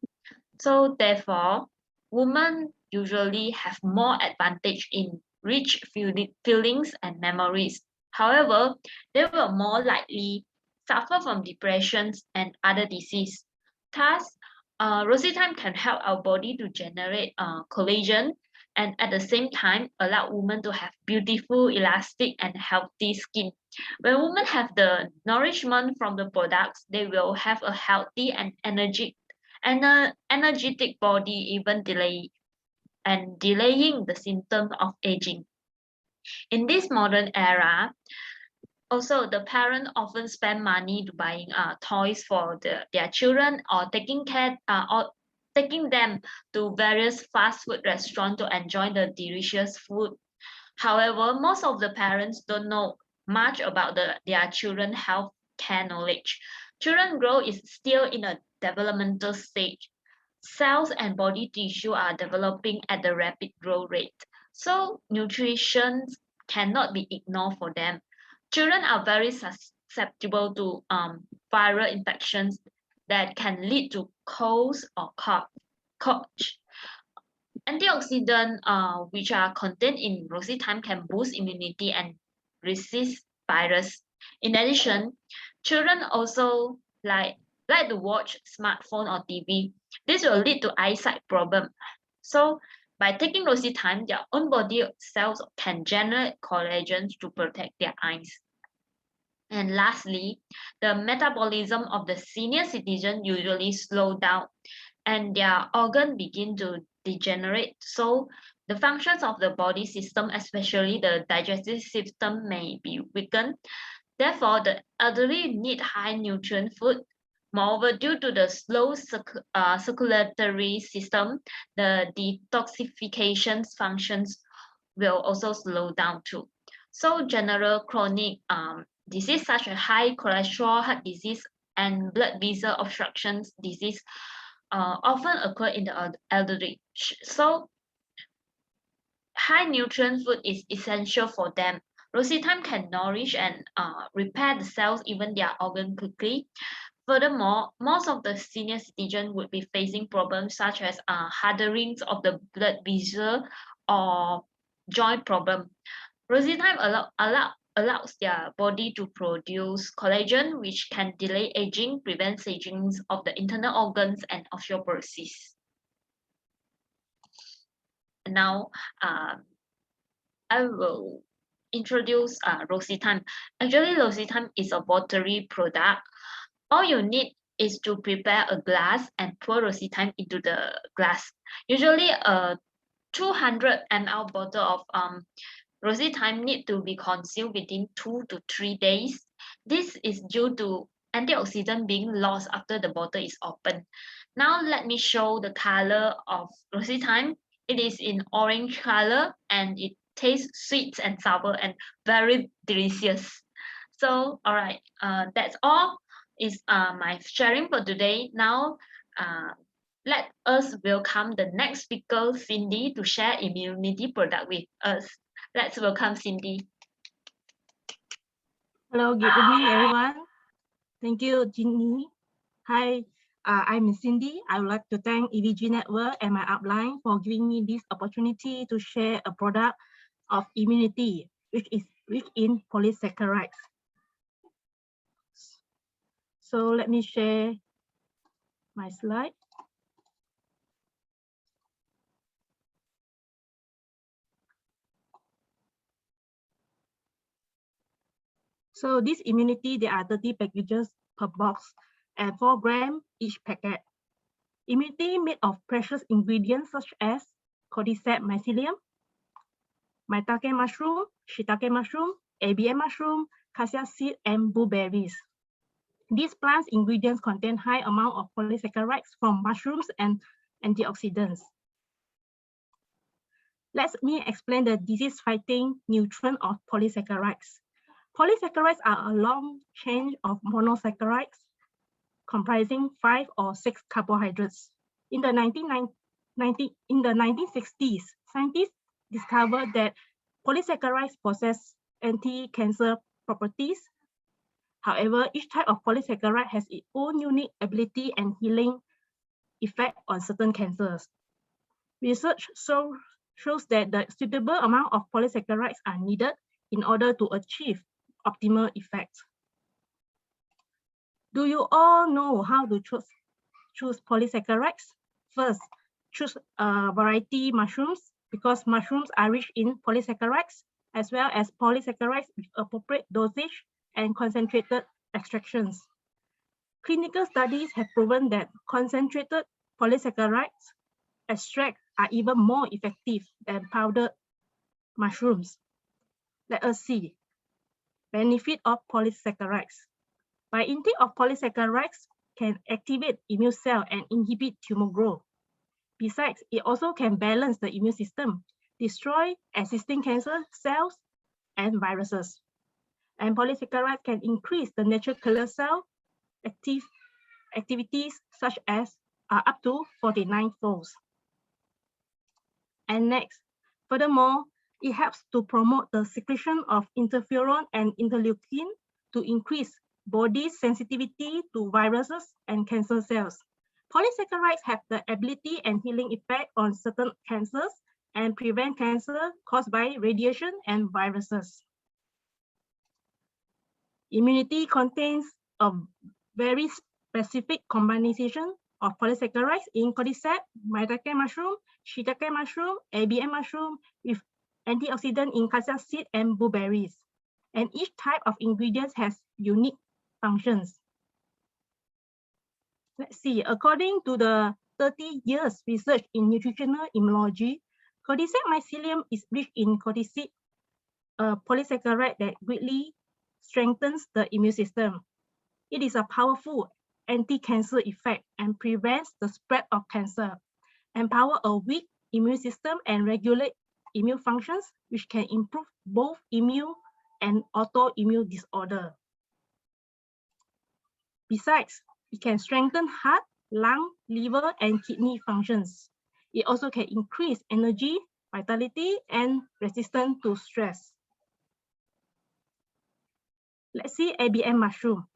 So therefore, women usually have more advantage in rich feelings and memories. However, they will more likely suffer from depressions and other disease. Thus, rosy thyme can help our body to generate collagen and at the same time allow women to have beautiful, elastic, and healthy skin. When women have the nourishment from the products, they will have a healthy and energetic body, even delaying the symptoms of aging. In this modern era, also the parents often spend money to buying toys for their children or taking them to various fast food restaurants to enjoy the delicious food. However, most of the parents don't know much about their children health care knowledge. Children growth is still in a developmental stage. Cells and body tissue are developing at a rapid growth rate. So nutrition cannot be ignored for them. Children are very susceptible to viral infections that can lead to colds or cough. Antioxidants which are contained in rosy thyme can boost immunity and resist virus. In addition, children also like to watch smartphone or TV. This will lead to eyesight problem. So by taking rosy thyme, their own body cells can generate collagen to protect their eyes. And lastly, the metabolism of the senior citizen usually slow down and their organ begin to degenerate. So the functions of the body system, especially the digestive system, may be weakened. Therefore, the elderly need high nutrient food. Moreover, due to the slow circulatory system, the detoxification functions will also slow down too. So general chronic disease such as high cholesterol, heart disease, and blood vessel obstructions disease often occur in the elderly. So high nutrient food is essential for them. Rosy thyme can nourish and repair the cells, even their organ quickly. Furthermore, most of the senior citizens would be facing problems such as hardenings of the blood vessel or joint problem. Rosy thyme allows their body to produce collagen, which can delay aging, prevent aging of the internal organs, and osteoporosis. Now, I will introduce rosy thyme. Actually, rosy thyme is a watery product. All you need is to prepare a glass and pour rosy thyme into the glass. Usually, a 200 ml bottle of rosy thyme need to be consumed within 2 to 3 days. This is due to antioxidant being lost after the bottle is opened. Now let me show the color of rosy thyme. It is in orange color and it tastes sweet and sour and very delicious. So all right, that's all is my sharing for today. Now let us welcome the next speaker, Cindy, to share immunity product with us. Let's welcome Cindy.
Hello, good evening, everyone. Thank you, Ginny. Hi, I'm Cindy. I would like to thank EVG Network and my upline for giving me this opportunity to share a product of immunity, which is rich in polysaccharides. So let me share my slide. So this immunity, there are 30 packages per box and 4 grams each packet. Immunity made of precious ingredients such as cordyceps mycelium, maitake mushroom, shiitake mushroom, ABM mushroom, cassia seed, and blueberries. These plant ingredients contain high amount of polysaccharides from mushrooms and antioxidants. Let me explain the disease-fighting nutrient of polysaccharides. Polysaccharides are a long chain of monosaccharides comprising 5 or 6 carbohydrates. In the 1960s, scientists discovered that polysaccharides possess anti-cancer properties. However, each type of polysaccharide has its own unique ability and healing effect on certain cancers. Research shows that the suitable amount of polysaccharides are needed in order to achieve optimal effects. Do you all know how to choose polysaccharides? First, choose variety mushrooms because mushrooms are rich in polysaccharides as well as polysaccharides with appropriate dosage and concentrated extractions. Clinical studies have proven that concentrated polysaccharides extracts are even more effective than powdered mushrooms. Let us see. Benefit of polysaccharides. By intake of polysaccharides can activate immune cell and inhibit tumor growth. Besides, it also can balance the immune system, destroy existing cancer cells and viruses. And polysaccharides can increase the natural killer cell activities such as up to 49 folds. And next, furthermore, It helps to promote the secretion of interferon and interleukin to increase body sensitivity to viruses and cancer cells. Polysaccharides have the ability and healing effect on certain cancers and prevent cancer caused by radiation and viruses. Immunity contains a very specific combination of polysaccharides in cordyceps, maitake mushroom, shiitake mushroom, ABM mushroom with antioxidant in cassia seed and blueberries. And each type of ingredients has unique functions. Let's see, according to the 30 years research in nutritional immunology, cordyceps mycelium is rich in cordyceps, a polysaccharide that greatly strengthens the immune system. It is a powerful anti-cancer effect and prevents the spread of cancer, empower a weak immune system and regulate immune functions, which can improve both immune and autoimmune disorder. Besides, it can strengthen heart, lung, liver, and kidney functions. It also can increase energy, vitality, and resistance to stress. Let's see ABM mushroom.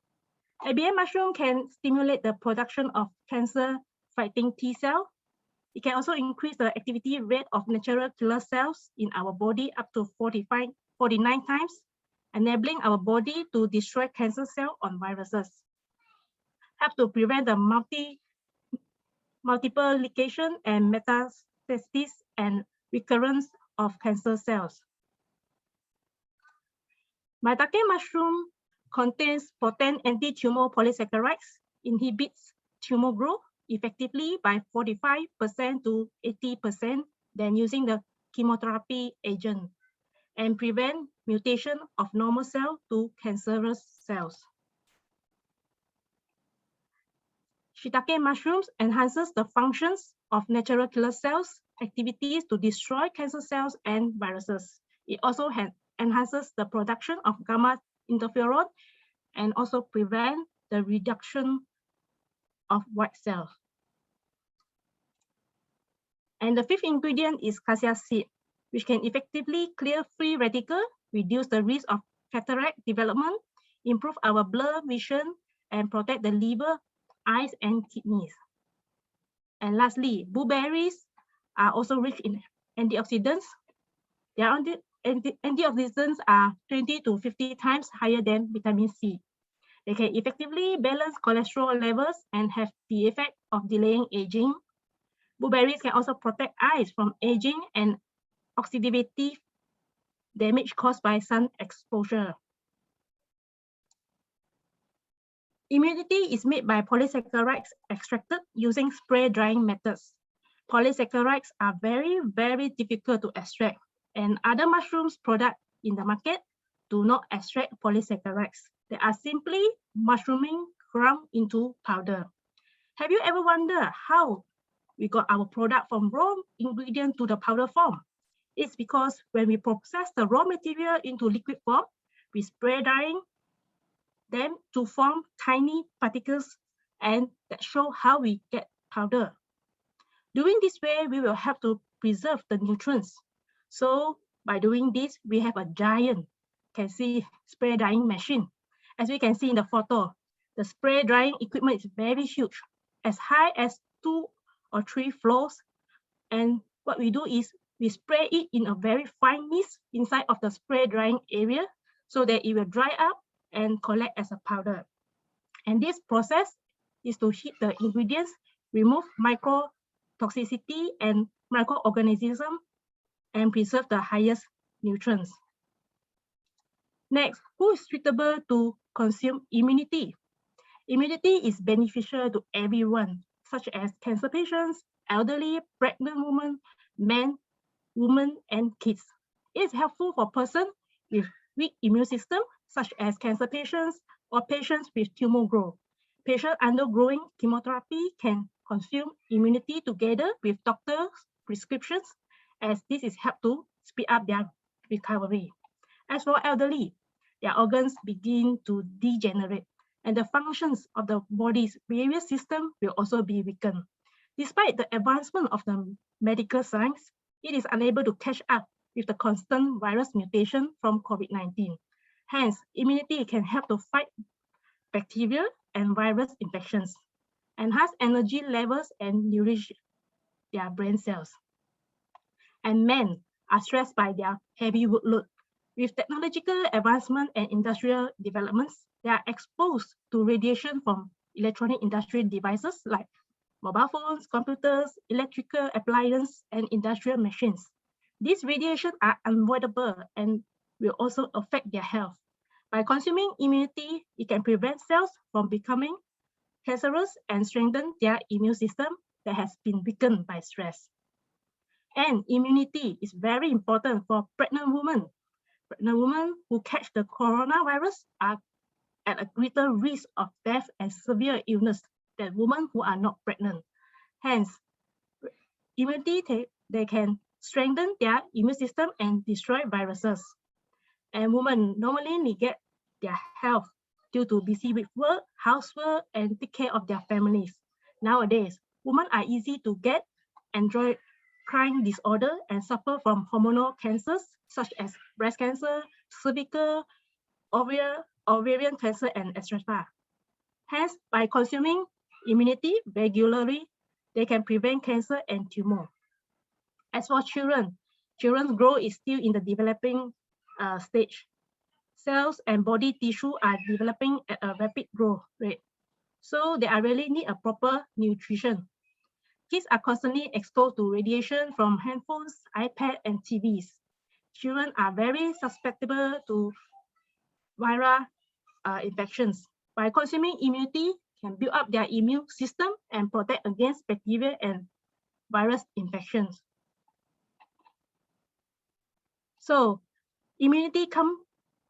ABM mushroom can stimulate the production of cancer-fighting T cell. It can also increase the activity rate of natural killer cells in our body up to 49 times, enabling our body to destroy cancer cells on viruses. Help to prevent the multiplication and metastasis and recurrence of cancer cells. Maitake mushroom contains potent anti-tumor polysaccharides, inhibits tumor growth effectively by 45% to 80% than using the chemotherapy agent, and prevent mutation of normal cell to cancerous cells. Shiitake mushrooms enhances the functions of natural killer cells activities to destroy cancer cells and viruses. It also enhances the production of gamma interferon and also prevent the reduction of white cells. And the fifth ingredient is cassia seed, which can effectively clear free radical, reduce the risk of cataract development, improve our blur vision, and protect the liver, eyes, and kidneys. And lastly, blueberries are also rich in antioxidants. Their antioxidants are 20 to 50 times higher than vitamin C. They can effectively balance cholesterol levels and have the effect of delaying aging. Blueberries can also protect eyes from aging and oxidative damage caused by sun exposure. Immunity is made by polysaccharides extracted using spray drying methods. Polysaccharides are very, very difficult to extract, and other mushrooms products in the market do not extract polysaccharides. They are simply mushrooming ground into powder. Have you ever wondered how we got our product from raw ingredient to the powder form? It's because when we process the raw material into liquid form, we spray drying them to form tiny particles, and that show how we get powder. Doing this way, we will have to preserve the nutrients. So by doing this, we have a giant, can see, spray drying machine. As we can see in the photo, the spray drying equipment is very huge, as high as 2 or 3 floors. And what we do is we spray it in a very fine mist inside of the spray drying area so that it will dry up and collect as a powder. And this process is to heat the ingredients, remove microtoxicity and microorganisms, and preserve the highest nutrients. Next, who is suitable to consume immunity? Immunity is beneficial to everyone, such as cancer patients, elderly, pregnant women, men, women, and kids. It is helpful for persons with weak immune system, such as cancer patients or patients with tumor growth. Patients undergoing chemotherapy can consume immunity together with doctors' prescriptions, as this is help to speed up their recovery. As for elderly, their organs begin to degenerate, and the functions of the body's various systems will also be weakened. Despite the advancement of the medical science, it is unable to catch up with the constant virus mutation from COVID-19. Hence, immunity can help to fight bacteria and virus infections, enhance energy levels, and nourish their brain cells. And men are stressed by their heavy workload. With technological advancement and industrial developments, they are exposed to radiation from electronic industrial devices like mobile phones, computers, electrical appliances, and industrial machines. These radiations are unavoidable and will also affect their health. By consuming immunity, it can prevent cells from becoming cancerous and strengthen their immune system that has been weakened by stress. And immunity is very important for pregnant women. Pregnant women who catch the coronavirus are at a greater risk of death and severe illness than women who are not pregnant. Hence, immunity, they can strengthen their immune system and destroy viruses. And women normally neglect their health due to busy with work, housework, and take care of their families. Nowadays, women are easy to get endocrine disorder and suffer from hormonal cancers such as breast cancer, cervical, ovarian cancer, and etc. Hence, by consuming immunity regularly, they can prevent cancer and tumor. As for children, children's growth is still in the developing stage. Cells and body tissue are developing at a rapid growth rate. So they really need a proper nutrition. Kids are constantly exposed to radiation from handphones, iPad, and TVs. Children are very susceptible to viral infections. By consuming immunity, can build up their immune system and protect against bacteria and virus infections. So immunity comes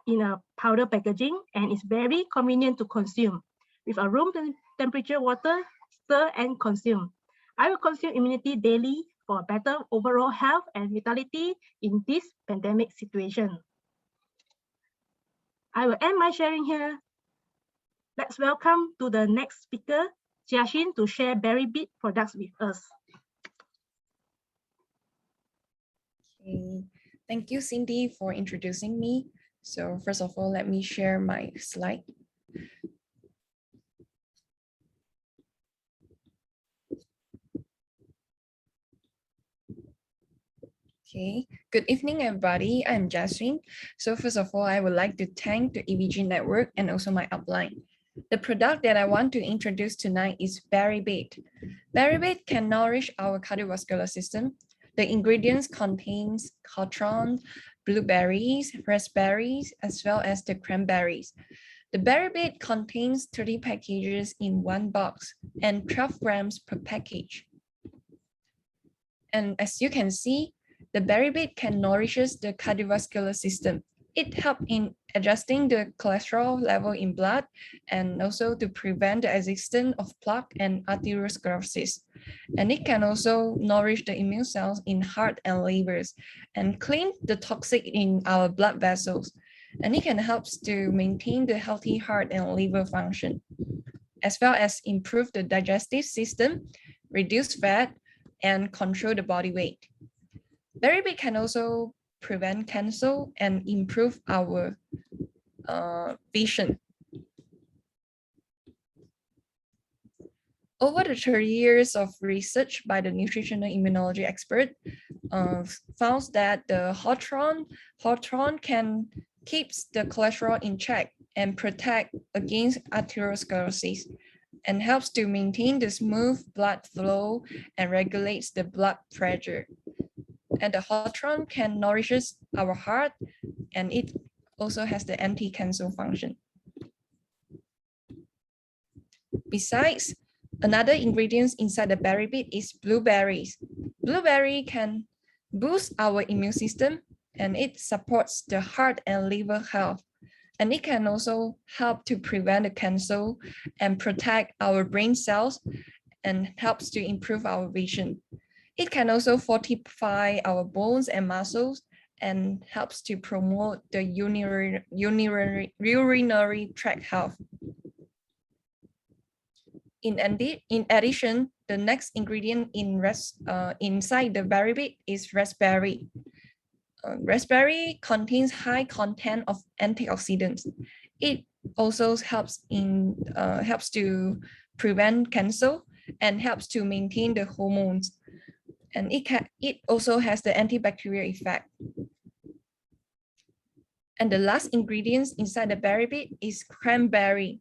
in a powder packaging and is very convenient to consume. With a room temperature water, stir and consume. I will consume immunity daily for better overall health and vitality in this pandemic situation. I will end my sharing here. Let's welcome to the next speaker, Jiaxin, to share berry beet products with us.
Okay. Thank you, Cindy, for introducing me. So first of all, let me share my slide. Okay, good evening, everybody. I'm Jasmine. So first of all, I would like to thank the EVG network and also my upline. The product that I want to introduce tonight is berry beet. Berry beet can nourish our cardiovascular system. The ingredients contains citron, blueberries, raspberries, as well as the cranberries. The berry beet contains 30 packages in one box and 12 grams per package. And as you can see, the berry beet can nourish the cardiovascular system. It helps in adjusting the cholesterol level in blood and also to prevent the existence of plaque and arteriosclerosis. And it can also nourish the immune cells in heart and livers and clean the toxic in our blood vessels. And it can help to maintain the healthy heart and liver function, as well as improve the digestive system, reduce fat, and control the body weight. Berry beet can also prevent cancer and improve our vision. Over the 30 years of research by the nutritional immunology expert, found that the hotron can keep the cholesterol in check and protect against arteriosclerosis and helps to maintain the smooth blood flow and regulates the blood pressure. And the hotron can nourish our heart, and it also has the anti-cancer function. Besides, another ingredient inside the berry beet is blueberries. Blueberry can boost our immune system, and it supports the heart and liver health. And it can also help to prevent the cancer and protect our brain cells and helps to improve our vision. It can also fortify our bones and muscles and helps to promote the urinary tract health. In addition, the next ingredient inside the berry beet is raspberry. Raspberry contains high content of antioxidants. It also helps to prevent cancer and helps to maintain the hormones. And it also has the antibacterial effect. And the last ingredients inside the berry bit is cranberry.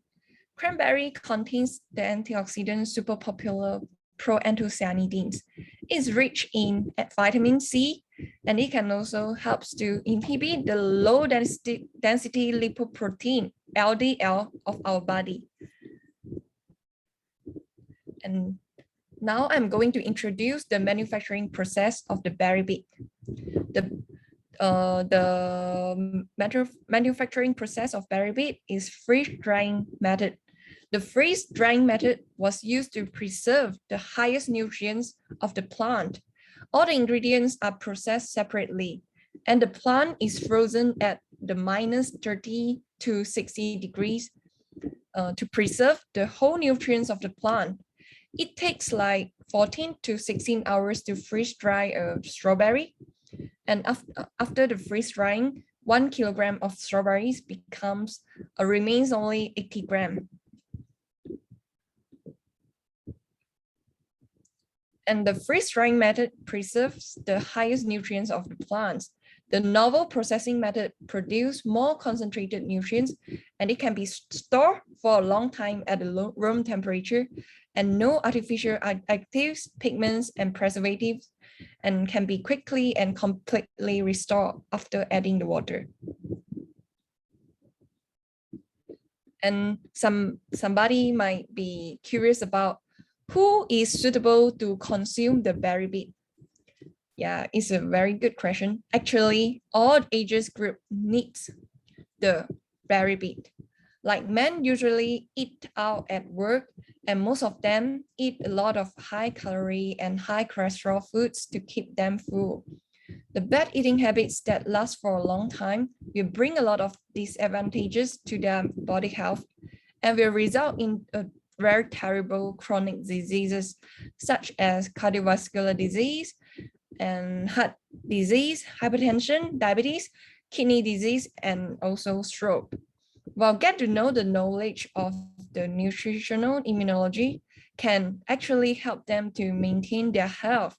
Cranberry contains the antioxidant super popular proanthocyanidins. It's rich in vitamin C, and it can also help to inhibit the low density lipoprotein, LDL, of our body. And now I'm going to introduce the manufacturing process of the berry bit. The manufacturing process of berry bit is freeze drying method. The freeze drying method was used to preserve the highest nutrients of the plant. All the ingredients are processed separately, and the plant is frozen at the -30 to 60 degrees to preserve the whole nutrients of the plant. It takes like 14 to 16 hours to freeze dry a strawberry. And after the freeze drying, 1 kilogram of strawberries remains only 80 grams. And the freeze drying method preserves the highest nutrients of the plants. The novel processing method produces more concentrated nutrients, and it can be stored for a long time at a room temperature, and no artificial actives, pigments, and preservatives, and can be quickly and completely restored after adding the water. And somebody might be curious about who is suitable to consume the berry bit. Yeah, it's a very good question. Actually, all ages group needs the berry bit. Like men usually eat out at work, and most of them eat a lot of high calorie and high cholesterol foods to keep them full. The bad eating habits that last for a long time will bring a lot of disadvantages to their body health and will result in very terrible chronic diseases such as cardiovascular disease and heart disease, hypertension, diabetes, kidney disease, and also stroke. Well, get to know the knowledge of the nutritional immunology can actually help them to maintain their health.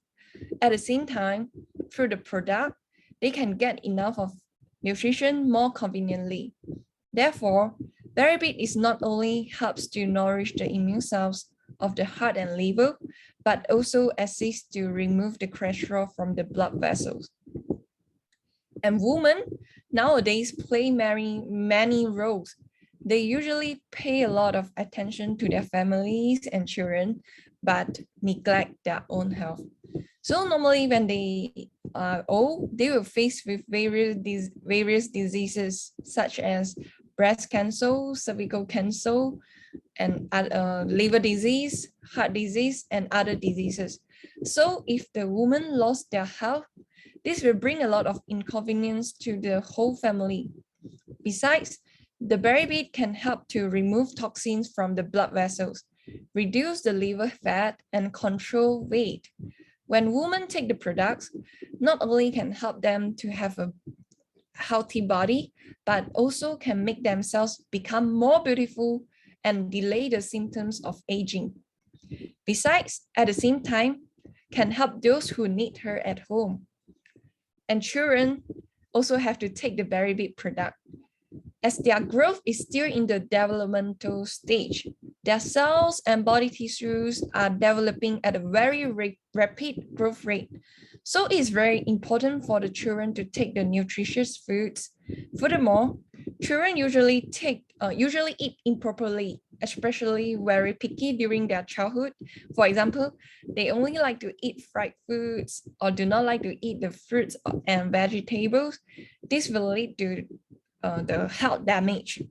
At the same time, through the product, they can get enough of nutrition more conveniently. Therefore, berry bit is not only helps to nourish the immune cells of the heart and liver, but also assists to remove the cholesterol from the blood vessels. And women nowadays play many roles. They usually pay a lot of attention to their families and children, but neglect their own health. So normally when they are old, they will face with various diseases such as breast cancer, cervical cancer, and liver disease, heart disease, and other diseases. So if the woman lost their health, this will bring a lot of inconvenience to the whole family. Besides, the berry bit can help to remove toxins from the blood vessels, reduce the liver fat, and control weight. When women take the products, not only can help them to have a healthy body, but also can make themselves become more beautiful and delay the symptoms of aging. Besides, at the same time, can help those who need her at home. And children also have to take the berry bit product. As their growth is still in the developmental stage, their cells and body tissues are developing at a very rapid growth rate. So it's very important for the children to take the nutritious foods. Furthermore, children usually eat improperly, especially very picky during their childhood. For example, they only like to eat fried foods or do not like to eat the fruits and vegetables. This will lead to the health damage.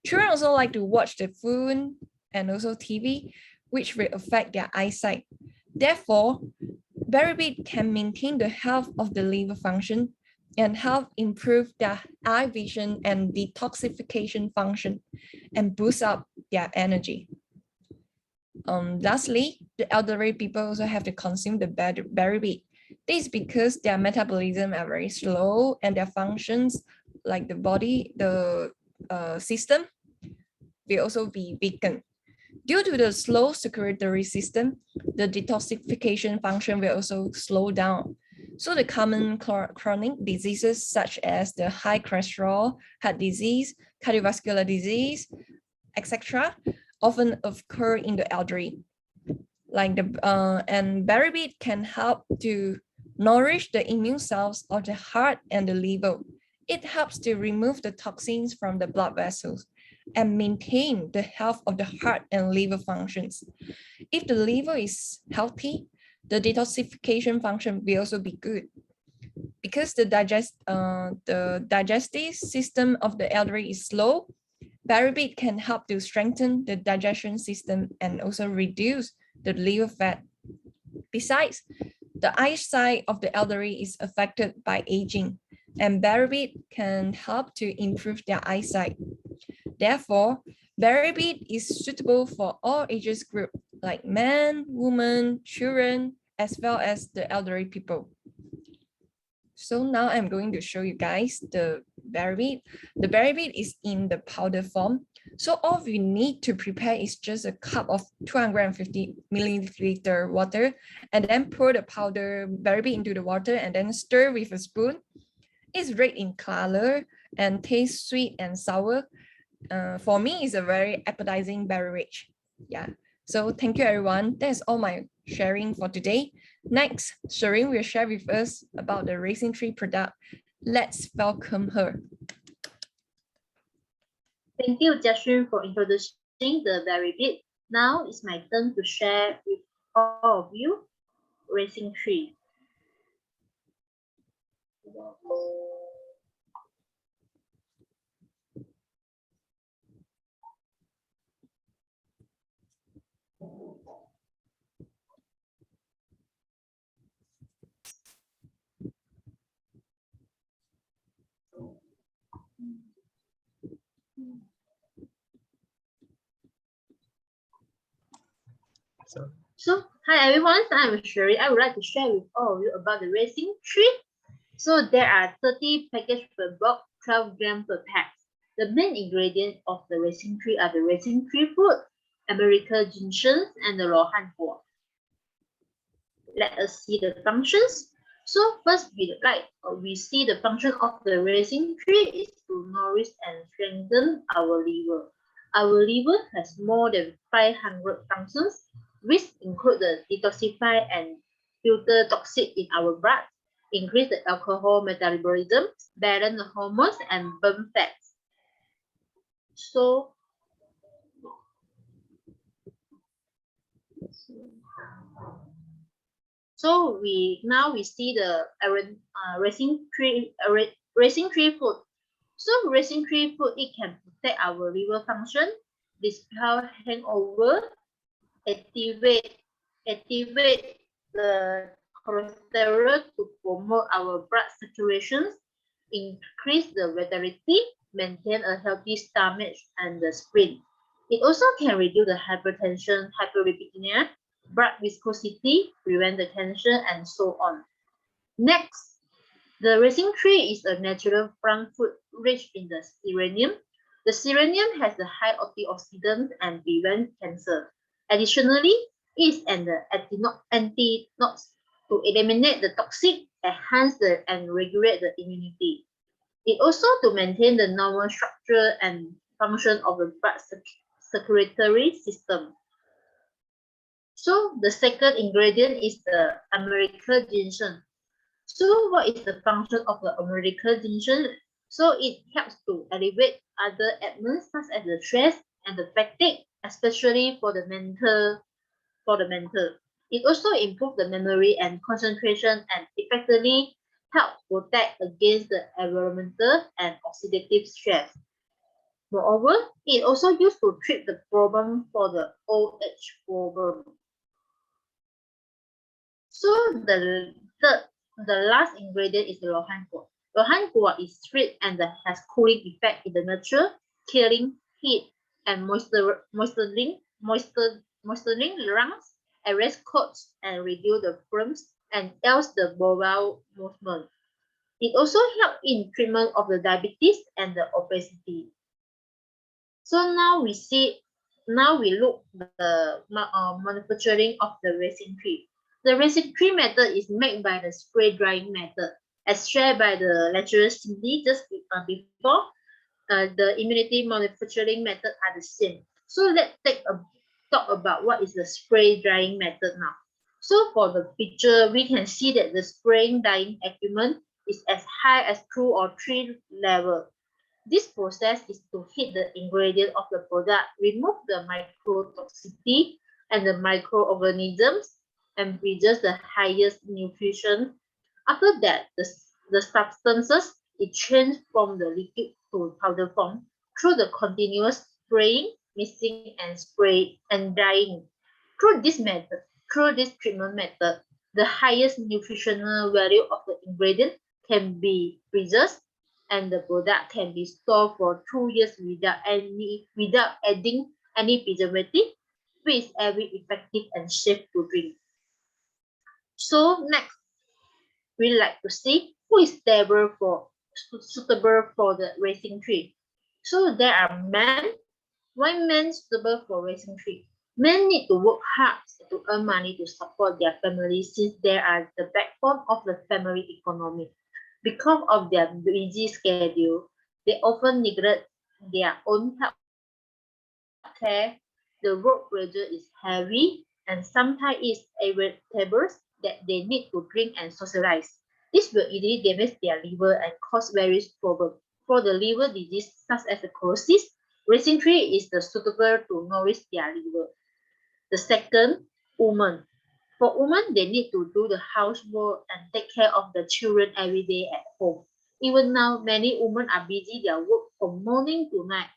Children also like to watch the phone and also TV, which will affect their eyesight. Therefore, berry bit can maintain the health of the liver function and help improve their eye vision and detoxification function and boost up their energy. Lastly, the elderly people also have to consume the berry bit. This is because their metabolism are very slow and their functions like the body, the system will also be weakened. Due to the slow circulatory system, the detoxification function will also slow down. So the common chronic diseases such as the high cholesterol, heart disease, cardiovascular disease, etc., often occur in the elderly. Like and berry beet can help to nourish the immune cells of the heart and the liver. It helps to remove the toxins from the blood vessels and maintain the health of the heart and liver functions. If the liver is healthy, the detoxification function will also be good. Because the digestive system of the elderly is slow, berry beet can help to strengthen the digestion system and also reduce the liver fat. Besides, the eyesight of the elderly is affected by aging, and berry beet can help to improve their eyesight. Therefore, berry beet is suitable for all ages group, like men, women, children, as well as the elderly people. So now I'm going to show you guys the berry beet. The berry beet is in the powder form. So all we need to prepare is just a cup of 250 milliliter water, and then pour the powder berry beet into the water and then stir with a spoon. It's red in color and tastes sweet and sour. For me, it's a very appetizing beverage. Yeah. So thank you, everyone. That's all my sharing for today. Next, Shireen will share with us about the Racing Tree product. Let's welcome her.
Thank you, Jasmine, for introducing the berry beet. Now it's my turn to share with all of you Racing Tree. So, hi everyone, I'm Sherry. I would like to share with all of you about the Racing Tree. So there are 30 packages per box, 12 grams per pack. The main ingredients of the Racing Tree are the Racing Tree fruit, American ginseng, and the Lohan Guo. Let us see the functions. So first, we see the function of the Racing Tree is to nourish and strengthen our liver. Our liver has more than 500 functions, which include the detoxify and filter toxic in our blood, increase the alcohol metabolism, balance the hormones, and burn fats. So we see the racing tree food. So racing tree food, it can protect our liver function, dispel hangover, activate the cholesterol to promote our blood circulation, increase the vitality, maintain a healthy stomach and the spleen. It also can reduce the hypertension, hyperlipidemia, blood viscosity, prevent the cancer, and so on. Next, the racing tree is a natural plant food rich in the selenium. The selenium has a high antioxidant and prevents cancer. Additionally, it is an antidote to eliminate the toxic, enhance and regulate the immunity. It also to maintain the normal structure and function of the blood circulatory system. So the second ingredient is the American ginseng. So what is the function of the American ginseng? So it helps to alleviate other ailments such as the stress and the fatigue, especially for the mental. It also improves the memory and concentration and effectively helps protect against the environmental and oxidative stress. Moreover, it also used to treat the problem for the old age problem. So the last ingredient is the Lohan Guo. Lohan Guo is sweet and has cooling effect in the nature, killing heat and moisturizing lungs, arrest colds, and reduce the germs and aids the bowel movement. It also helps in treatment of the diabetes and the obesity. So now we look the manufacturing of the resin tree. The resin tree method is made by the spray drying method, as shared by the lecturer Cindy just before. The immunity manufacturing method are the same. So let's talk about what is the spray drying method now. So for the picture, we can see that the spraying drying equipment is as high as 2 or 3 level. This process is to heat the ingredient of the product, remove the microtoxicity and the microorganisms, and preserve the highest nutrition. After that, the substances is changed from the liquid to powder form through the continuous spraying, mixing, and spray and drying. Through this treatment method, the highest nutritional value of the ingredient can be preserved, and the product can be stored for 2 years without adding any preservative, which is very effective and safe to drink. So next, we like to see who is suitable for the racing tree. So there are men. Why men suitable for racing tree? Men need to work hard to earn money to support their family, since they are the backbone of the family economy. Because of their busy schedule, they often neglect their own health care. The work pressure is heavy, and sometimes it's irritable that they need to drink and socialize. This will easily damage their liver and cause various problems. For the liver disease such as the cirrhosis, racing tree is the suitable to nourish their liver. The second, women. For women, they need to do the housework and take care of the children every day at home. Even now, many women are busy their work from morning to night,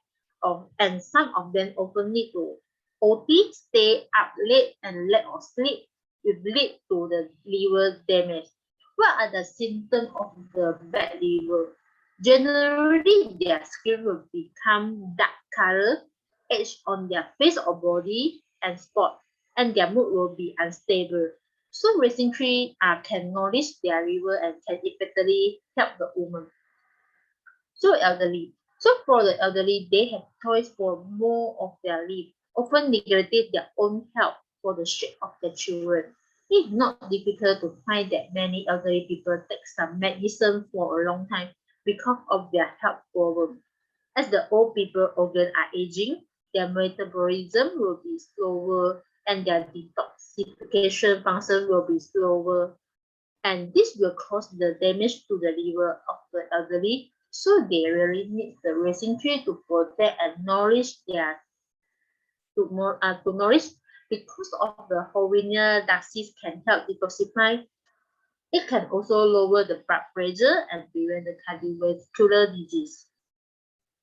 and some of them often need to OT, stay up late and lack of sleep, which lead to the liver damage. What are the symptoms of the bad liver? Generally, their skin will become dark color, edge on their face or body, and spot, and their mood will be unstable. So racing tree can nourish their liver and can effectively help the woman. So elderly. So for the elderly, they have choice for more of their life, often neglecting their own health for the sake of their children. It's not difficult to find that many elderly people take some medicine for a long time because of their health problem. As the old people organs are aging, their metabolism will be slower and their detoxification function will be slower, and this will cause the damage to the liver of the elderly. So they really need the racing tree to protect and nourish to nourish, because of the Horvenia disease can help detoxify. It can also lower the blood pressure and prevent the cardiovascular disease.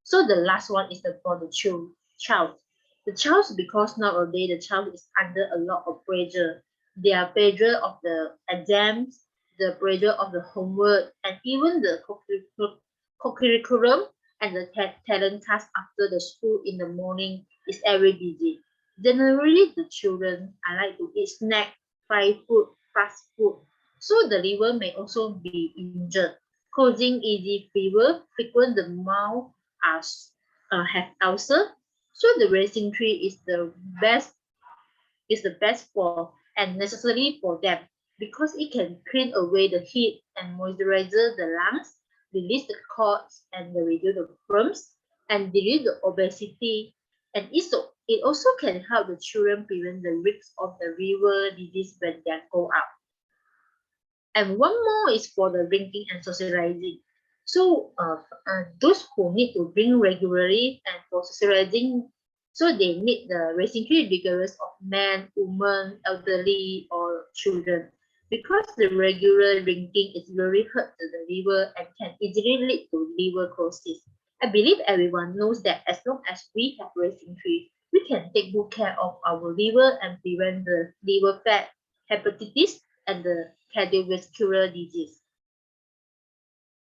So the last one is for the child. The child, because nowadays the child is under a lot of pressure. Their pressure of the exams, the pressure of the homework, and even the co-curriculum and the talent class after the school in the morning is very busy. Generally, the children are like to eat snack, fried food, fast food. So the liver may also be injured, causing easy fever, frequent the mouth have ulcer. So the racing tree is the best for and necessary for them, because it can clean away the heat and moisturize the lungs, release the cords and reduce the crumbs, and reduce the obesity. And it also can help the children prevent the risk of the liver disease when they grow up. And one more is for the drinking and socializing. So those who need to drink regularly and for socializing, so they need the racing tree vigorous of men, women, elderly, or children. Because the regular drinking is very hurt to the liver and can easily lead to liver cirrhosis. I believe everyone knows that as long as we have racing tree, we can take good care of our liver and prevent the liver fat, hepatitis, and the cardiovascular disease.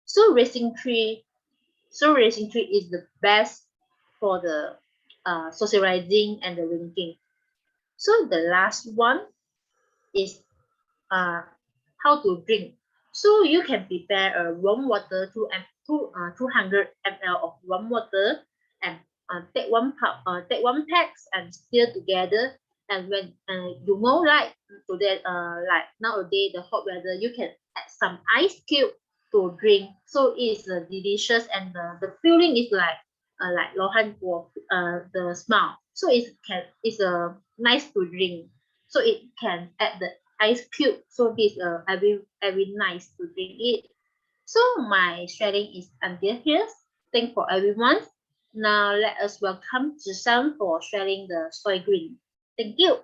So racing tree is the best for the socializing and the drinking. So the last one is how to drink. So you can prepare a warm water 200 ml of warm water and take one pack and stir together. And when you know, like today, like nowadays the hot weather, you can add some ice cube to drink. So it's delicious, and the feeling is like lohan guo, the smell. So it's nice to drink. So it can add the ice cube. So this very nice to drink it. So my sharing is until here. Thank for everyone. Now let us welcome Zhishan for sharing the soy green. Thank you.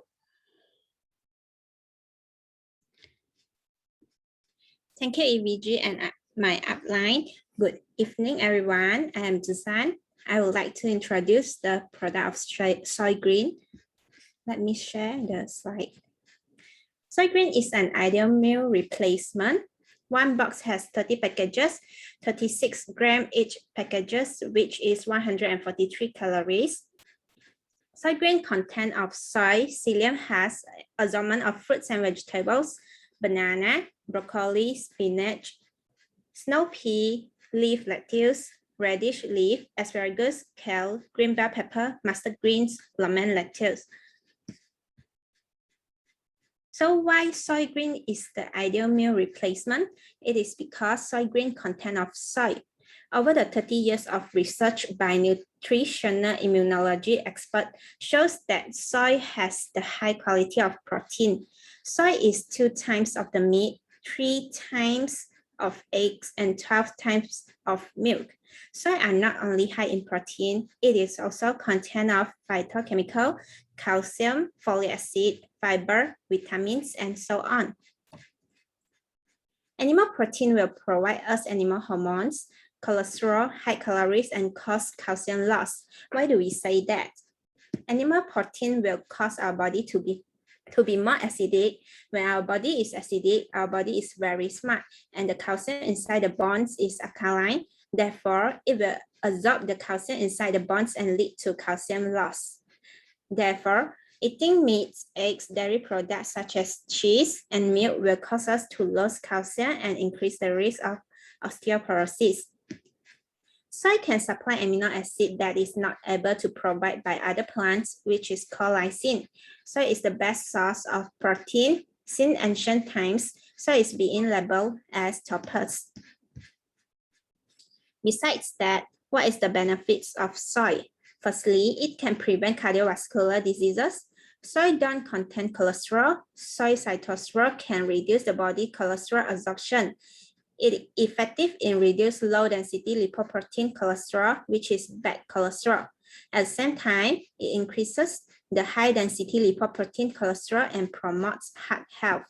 Thank you, EVG and my upline. Good evening, everyone. I am Zhishan. I would like to introduce the product of soy green. Let me share the slide. Soy green is an ideal meal replacement. One box has 30 packages, 36 grams each packages, which is 143 calories. Soy green content of soy, psyllium has assortment of fruits and vegetables, banana, broccoli, spinach, snow pea, leaf lettuce, radish leaf, asparagus, kale, green bell pepper, mustard greens, lemon lettuce. So why soy green is the ideal meal replacement? It is because soy green content of soy. Over the 30 years of research by nutritional immunology experts shows that soy has the high quality of protein. Soy is 2 times of the meat, 3 times of eggs, and 12 times of milk. Soy are not only high in protein, it is also content of phytochemical, calcium, folic acid, fiber, vitamins, and so on. Animal protein will provide us animal hormones, cholesterol, high calories, and cause calcium loss. Why do we say that? Animal protein will cause our body to be more acidic. When our body is acidic, our body is very smart, and the calcium inside the bones is alkaline. Therefore, it will absorb the calcium inside the bones and lead to calcium loss. Therefore, eating meat, eggs, dairy products such as cheese and milk will cause us to lose calcium and increase the risk of osteoporosis. Soy can supply amino acid that is not able to provide by other plants, which is called lysine. Soy is the best source of protein. Since ancient times, soy is being labeled as topaz. Besides that, what is the benefits of soy? Firstly, it can prevent cardiovascular diseases. Soy don't contain cholesterol. Soy cytosterol can reduce the body cholesterol absorption. It is effective in reduce low-density lipoprotein cholesterol, which is bad cholesterol. At the same time, it increases the high-density lipoprotein cholesterol and promotes heart health.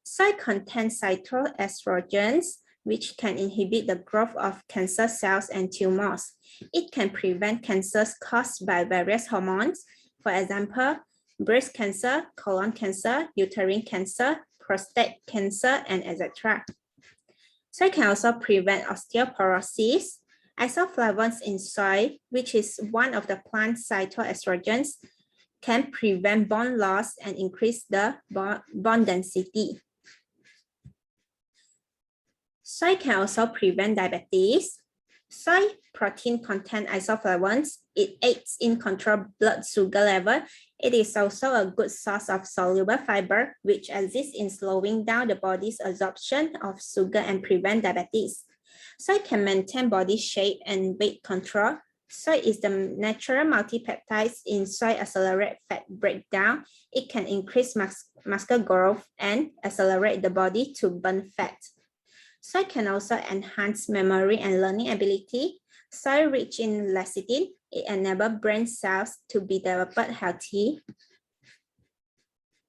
Soy contains phytoestrogens, which can inhibit the growth of cancer cells and tumors. It can prevent cancers caused by various hormones, for example, breast cancer, colon cancer, uterine cancer, prostate cancer, and etc. Soy can also prevent osteoporosis. Isoflavones in soy, which is one of the plant phytoestrogens, can prevent bone loss and increase the bone density. Soy can also prevent diabetes. Soy protein contains isoflavones. It aids in control blood sugar level. It is also a good source of soluble fiber, which assists in slowing down the body's absorption of sugar and prevent diabetes. Soy can maintain body shape and weight control. Soy is the natural multipeptides in soy accelerate fat breakdown. It can increase muscle growth and accelerate the body to burn fat. Soy can also enhance memory and learning ability. Soy rich in lecithin. It enables brain cells to be developed healthy.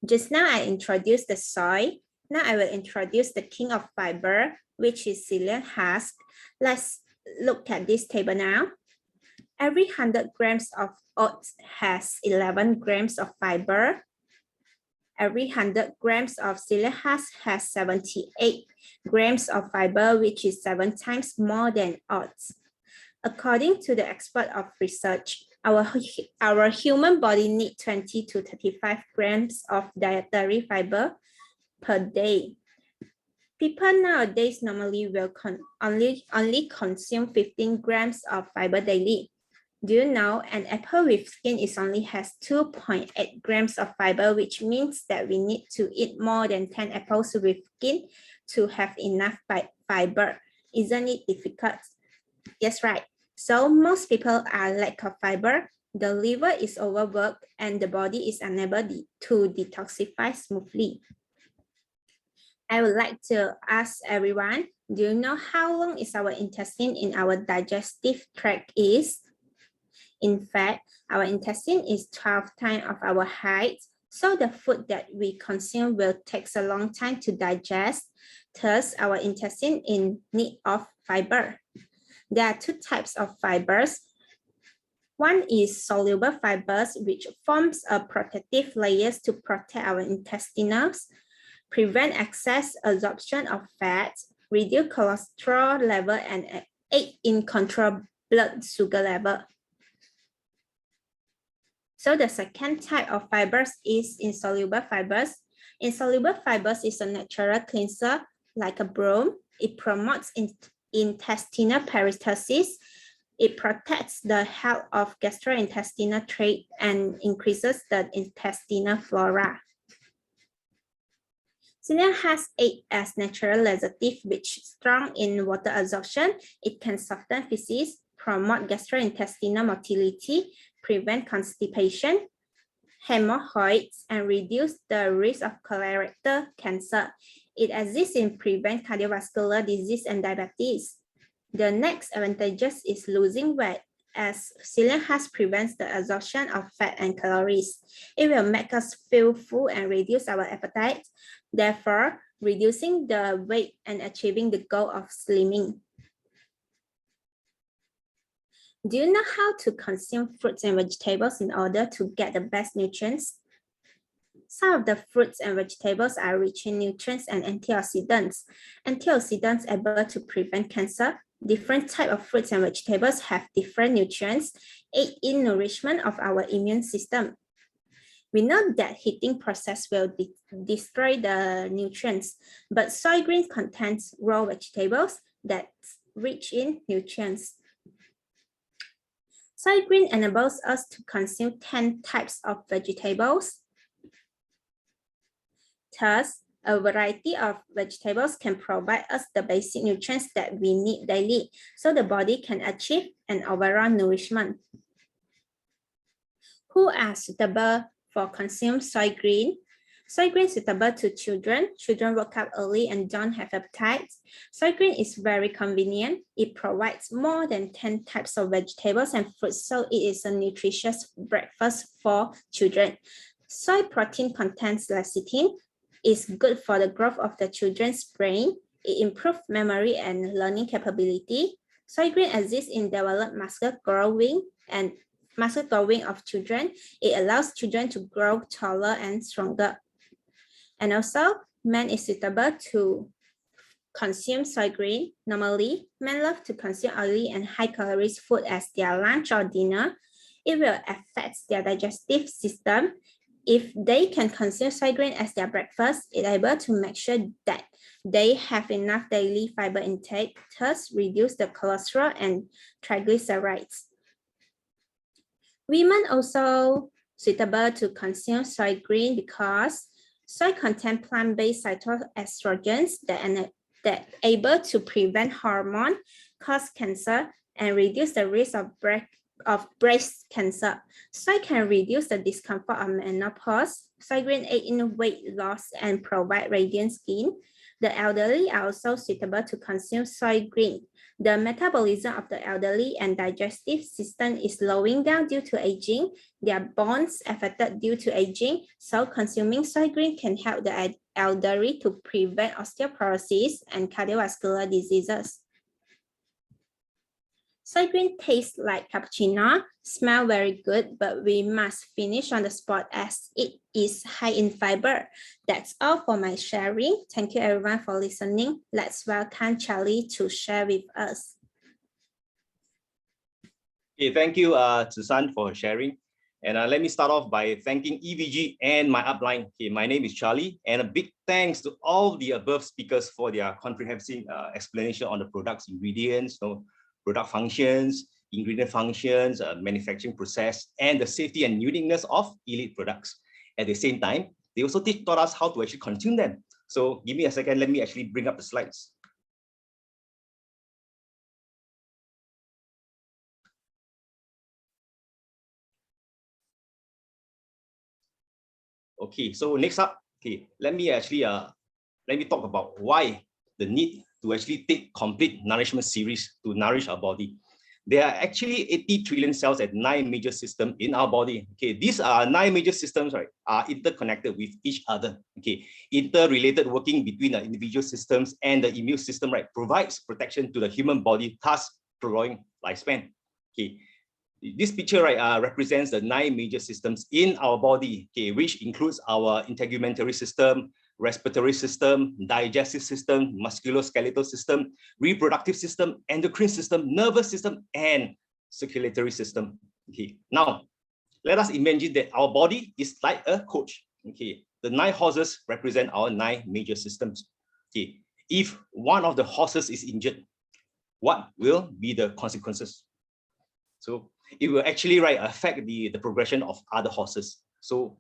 Just now I introduced the soy. Now I will introduce the king of fiber, which is psyllium husk. Let's look at this table now. Every 100 grams of oats has 11 grams of fiber. Every 100 grams of psyllium husk has 78 grams of fiber, which is 7 times more than oats. According to the expert of research, our human body needs 20 to 35 grams of dietary fiber per day. People nowadays normally will only consume 15 grams of fiber daily. Do you know an apple with skin only has 2.8 grams of fiber, which means that we need to eat more than 10 apples with skin to have enough fiber. Isn't it difficult? Yes, right. So most people are lack of fiber. The liver is overworked and the body is unable to detoxify smoothly. I would like to ask everyone, do you know how long is our intestine in our digestive tract is? In fact, our intestine is 12 times of our height, so the food that we consume will take a long time to digest. Thus, our intestine is in need of fiber. There are two types of fibers. One is soluble fibers, which forms a protective layers to protect our intestines, prevent excess absorption of fat, reduce cholesterol level, and aid in control blood sugar level. So the second type of fibers is insoluble fibers. Insoluble fibers is a natural cleanser like a broom. It promotes intestinal peristalsis. It protects the health of gastrointestinal tract and increases the intestinal flora. Psyllium has aid as natural laxative, which is strong in water absorption. It can soften feces, promote gastrointestinal motility, prevent constipation, hemorrhoids, and reduce the risk of colorectal cancer. It exists in prevent cardiovascular disease and diabetes. The next advantages is losing weight, as psyllium has prevents the absorption of fat and calories. It will make us feel full and reduce our appetite, therefore reducing the weight and achieving the goal of slimming. Do you know how to consume fruits and vegetables in order to get the best nutrients? Some of the fruits and vegetables are rich in nutrients and antioxidants. Antioxidants are able to prevent cancer. Different types of fruits and vegetables have different nutrients, aid in nourishment of our immune system. We know that heating process will destroy the nutrients, but soy green contains raw vegetables that's rich in nutrients. Soy green enables us to consume 10 types of vegetables. Thus, a variety of vegetables can provide us the basic nutrients that we need daily, so the body can achieve an overall nourishment. Who are suitable for consume soy green? Soy green is suitable to children. Children wake up early and don't have appetite. Soy green is very convenient. It provides more than 10 types of vegetables and fruits, so it is a nutritious breakfast for children. Soy protein contains lecithin. It's good for the growth of the children's brain. It improves memory and learning capability. Soy green exists in developed muscle growing of children. It allows children to grow taller and stronger. And also, men is suitable to consume soy green. Normally, men love to consume oily and high-calorie food as their lunch or dinner. It will affect their digestive system. If they can consume soy green as their breakfast, it's able to make sure that they have enough daily fiber intake, thus reduce the cholesterol and triglycerides. Women also suitable to consume soy green because soy contains plant-based phytoestrogens that are able to prevent hormone, cause cancer, and reduce the risk of breast cancer. Soy can reduce the discomfort of menopause. Soy green aid in weight loss and provide radiant skin. The elderly are also suitable to consume soy green. The metabolism of the elderly and digestive system is slowing down due to aging. Their bones affected due to aging, so consuming soy green can help the elderly to prevent osteoporosis and cardiovascular diseases. Soy green tastes like cappuccino, smell very good, but we must finish on the spot as it is high in fiber. That's all for my sharing. Thank you everyone for listening. Let's welcome Charlie to share with us.
Okay, thank you, Susan, for sharing. And let me start off by thanking EVG and my upline. Okay, my name is Charlie, and a big thanks to all the above speakers for their comprehensive explanation on the product's ingredients, product functions, ingredient functions, manufacturing process, and the safety and uniqueness of elite products. At the same time, they also taught us how to actually consume them. So give me a second, let me actually bring up the slides. Okay, so next up, okay, let me talk about why the need to actually take complete nourishment series to nourish our body. There are actually 80 trillion cells at 9 major systems in our body. Okay, these are 9 major systems, right, are interconnected with each other. Okay, interrelated working between the individual systems and the immune system, right, provides protection to the human body, thus prolonging lifespan. Okay, this picture, right, represents the 9 major systems in our body, okay, which includes our integumentary system, respiratory system, digestive system, musculoskeletal system, reproductive system, endocrine system, nervous system, and circulatory system. Okay, now let us imagine that our body is like a coach. Okay, the 9 horses represent our 9 major systems. Okay, if one of the horses is injured, what will be the consequences? So it will actually, right, affect the progression of other horses. So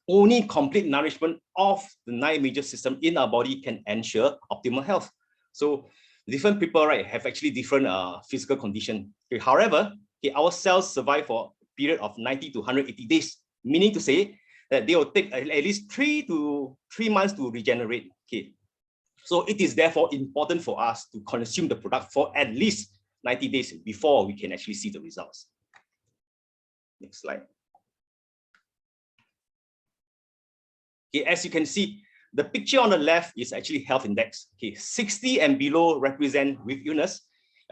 only complete nourishment of the 9 major systems in our body can ensure optimal health. So different people, right, have actually different physical condition. Okay, however, okay, our cells survive for a period of 90 to 180 days, meaning to say that they will take at least 3 months to regenerate. Okay, so it is therefore important for us to consume the product for at least 90 days before we can actually see the results. Next slide. Okay, as you can see, the picture on the left is actually health index. Okay, 60 and below represent with illness,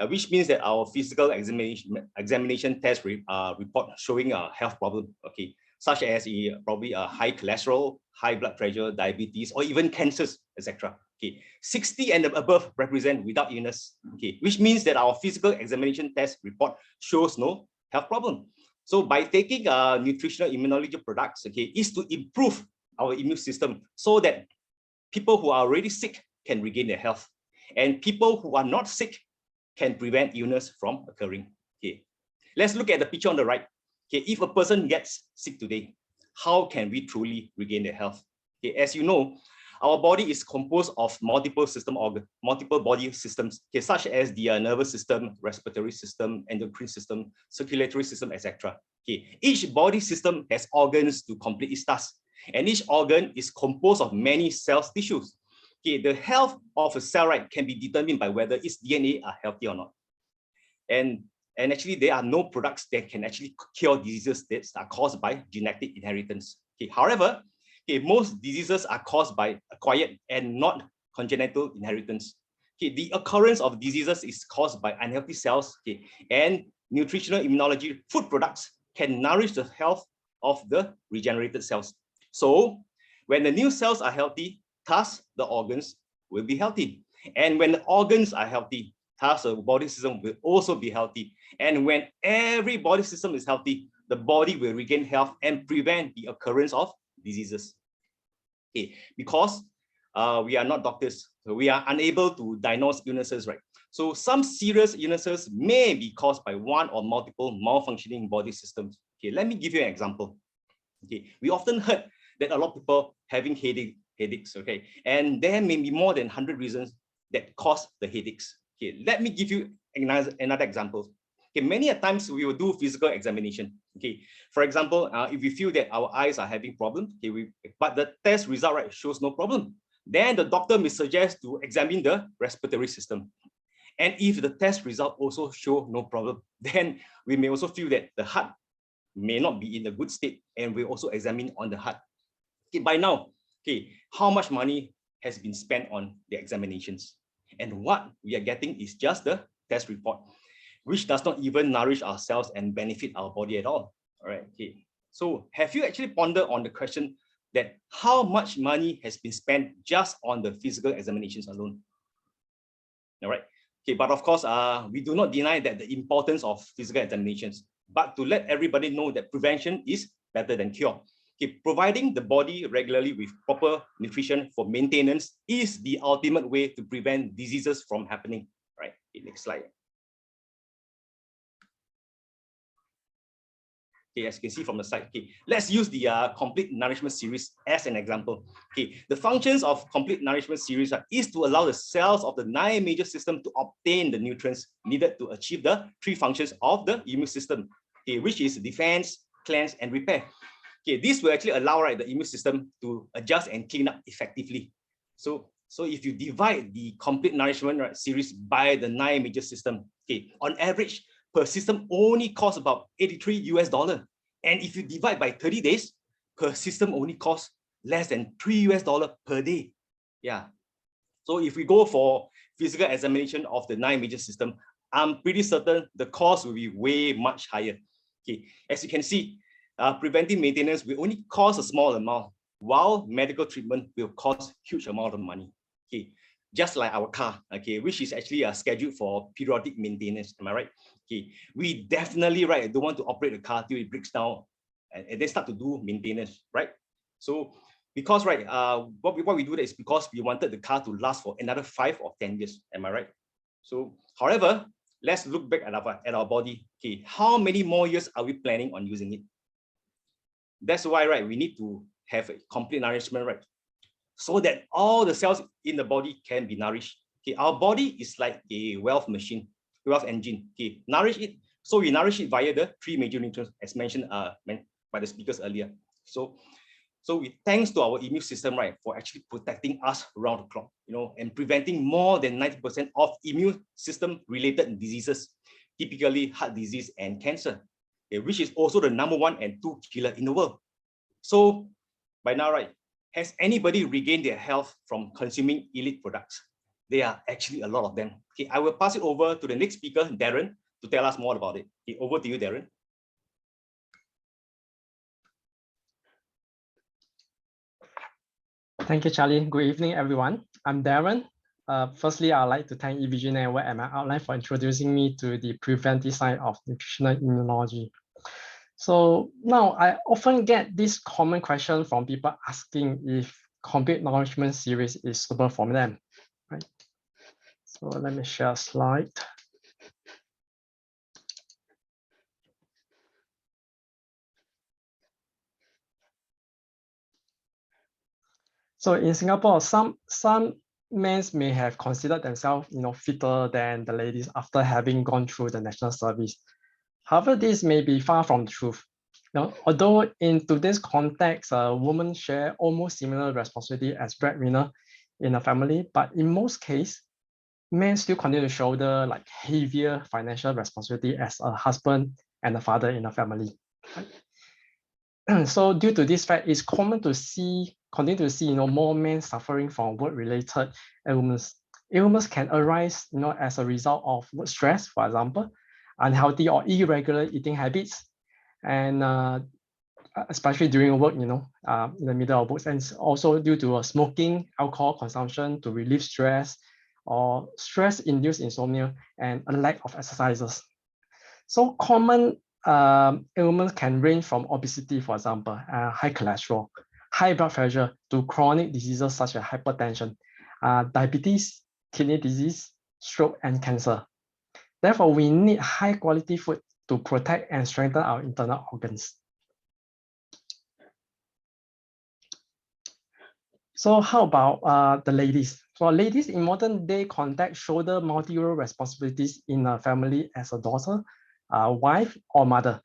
which means that our physical examination test report showing a health problem. Okay, such as probably a high cholesterol, high blood pressure, diabetes, or even cancers, etc. Okay, 60 and above represent without illness. Okay, which means that our physical examination test report shows no health problem. So by taking nutritional immunology products, okay, is to improve our immune system so that people who are already sick can regain their health, and people who are not sick can prevent illness from occurring. Okay, let's look at the picture on the right. Okay, if a person gets sick today, how can we truly regain their health? Okay, as you know, our body is composed of multiple body systems, okay, such as the nervous system, respiratory system, endocrine system, circulatory system, etc. Okay, each body system has organs to complete its task, and each organ is composed of many cells, tissues. Okay, the health of a cell, right, can be determined by whether its DNA are healthy or not. And actually, there are no products that can actually cure diseases that are caused by genetic inheritance. Okay, however, okay, most diseases are caused by acquired and not congenital inheritance. Okay, the occurrence of diseases is caused by unhealthy cells. Okay, and nutritional immunology food products can nourish the health of the regenerated cells. So when the new cells are healthy, thus the organs will be healthy. And when the organs are healthy, thus the body system will also be healthy. And when every body system is healthy, the body will regain health and prevent the occurrence of diseases. Okay, because we are not doctors, so we are unable to diagnose illnesses, right? So some serious illnesses may be caused by one or multiple malfunctioning body systems. Okay, let me give you an example. Okay, we often heard that a lot of people having headaches, okay, and there may be more than 100 reasons that cause the headaches. Okay, let me give you another example. Okay, many a times we will do physical examination. Okay, for example, if we feel that our eyes are having problems, okay, but the test result, right, shows no problem, then the doctor may suggest to examine the respiratory system. And if the test result also show no problem, then we may also feel that the heart may not be in a good state, and we also examine on the heart. Okay, by now, okay, how much money has been spent on the examinations? And what we are getting is just the test report, which does not even nourish ourselves and benefit our body at all. All right, okay. So have you actually pondered on the question that how much money has been spent just on the physical examinations alone? All right, okay, but of course, we do not deny that the importance of physical examinations. but to let everybody know that prevention is better than cure. Okay, providing the body regularly with proper nutrition for maintenance is the ultimate way to prevent diseases from happening. Right. Okay, next slide. Okay, as you can see from the side, okay, let's use the complete nourishment series as an example. Okay, the functions of complete nourishment series is to allow the cells of the 9 major system to obtain the nutrients needed to achieve the 3 functions of the immune system, okay, which is defense, cleanse, and repair. Okay, this will actually allow the immune system to adjust and clean up effectively. So if you divide the complete nourishment series by the 9 major system, okay, on average, per system only costs about $83. And if you divide by 30 days, per system only costs less than $3 per day. Yeah. So if we go for physical examination of the 9 major system, I'm pretty certain the cost will be way much higher. Okay, as you can see, preventive maintenance will only cost a small amount, while medical treatment will cost huge amount of money. Okay, just like our car, okay, which is actually scheduled for periodic maintenance. Am I right? Okay, we definitely don't want to operate the car till it breaks down and then start to do maintenance, right? So because what we do that is because we wanted the car to last for another 5 or 10 years. Am I right? So, however, let's look back at our body. Okay, how many more years are we planning on using it? That's why we need to have a complete nourishment, so that all the cells in the body can be nourished. Okay, our body is like a wealth machine, wealth engine. Okay, nourish it. So we nourish it via the 3 major nutrients, as mentioned by the speakers earlier. So thanks to our immune system, for actually protecting us around the clock, and preventing more than 90% of immune system related diseases, typically heart disease and cancer, okay, which is also the #1 and 2 killer in the world. So by now, has anybody regained their health from consuming elite products? There are actually a lot of them. Okay, I will pass it over to the next speaker, Darren, to tell us more about it. Okay, over to you, Darren.
Thank you, Charlie. Good evening, everyone. I'm Darren. Firstly, I'd like to thank EVG Network and my outline for introducing me to the preventive side of nutritional immunology. So now I often get this common question from people asking if complete nourishment series is suitable for them, right? So let me share a slide. So in Singapore, some men may have considered themselves, fitter than the ladies after having gone through the national service. However, this may be far from the truth. Although in today's context, women share almost similar responsibility as breadwinner in a family, but in most cases, men still continue to shoulder heavier financial responsibility as a husband and a father in a family. So due to this fact, it's common to continue to see more men suffering from work-related illness. Illness can arise as a result of work stress, for example, unhealthy or irregular eating habits, and especially during work, in the middle of work, and also due to smoking, alcohol consumption to relieve stress, or stress-induced insomnia, and a lack of exercises. So common ailments can range from obesity, for example, high cholesterol, high blood pressure, to chronic diseases such as hypertension, diabetes, kidney disease, stroke, and cancer. Therefore, we need high quality food to protect and strengthen our internal organs. So how about the ladies? For ladies in modern day context, shoulder multi-role responsibilities in a family as a daughter, wife, or mother.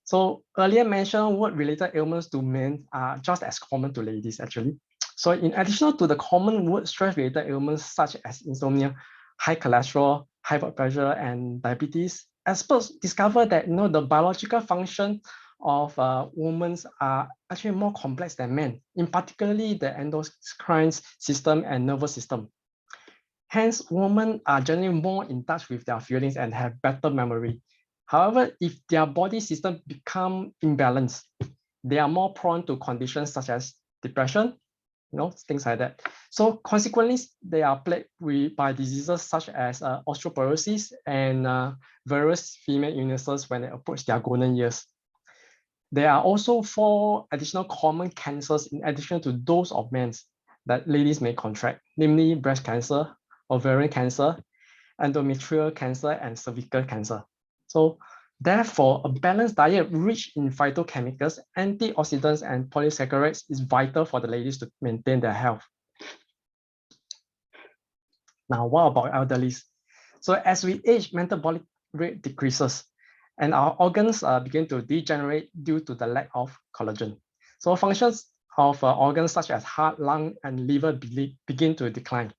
So earlier mentioned work-related ailments to men are just as common to ladies actually. So in addition to the common work stress-related ailments such as insomnia, high cholesterol, high blood pressure, and diabetes, experts discover that the biological function of women are actually more complex than men, in particularly the endocrine system and nervous system. Hence, women are generally more in touch with their feelings and have better memory. However, if their body system become imbalanced, they are more prone to conditions such as depression, things like that. So consequently, they are plagued by diseases such as osteoporosis and various female illnesses when they approach their golden years. There are also 4 additional common cancers in addition to those of men that ladies may contract, namely breast cancer, ovarian cancer, endometrial cancer, and cervical cancer. So therefore, a balanced diet rich in phytochemicals, antioxidants, and polysaccharides is vital for the ladies to maintain their health. Now, what about elderly? So as we age, metabolic rate decreases and our organs begin to degenerate due to the lack of collagen. So functions of organs such as heart, lung, and liver begin to decline.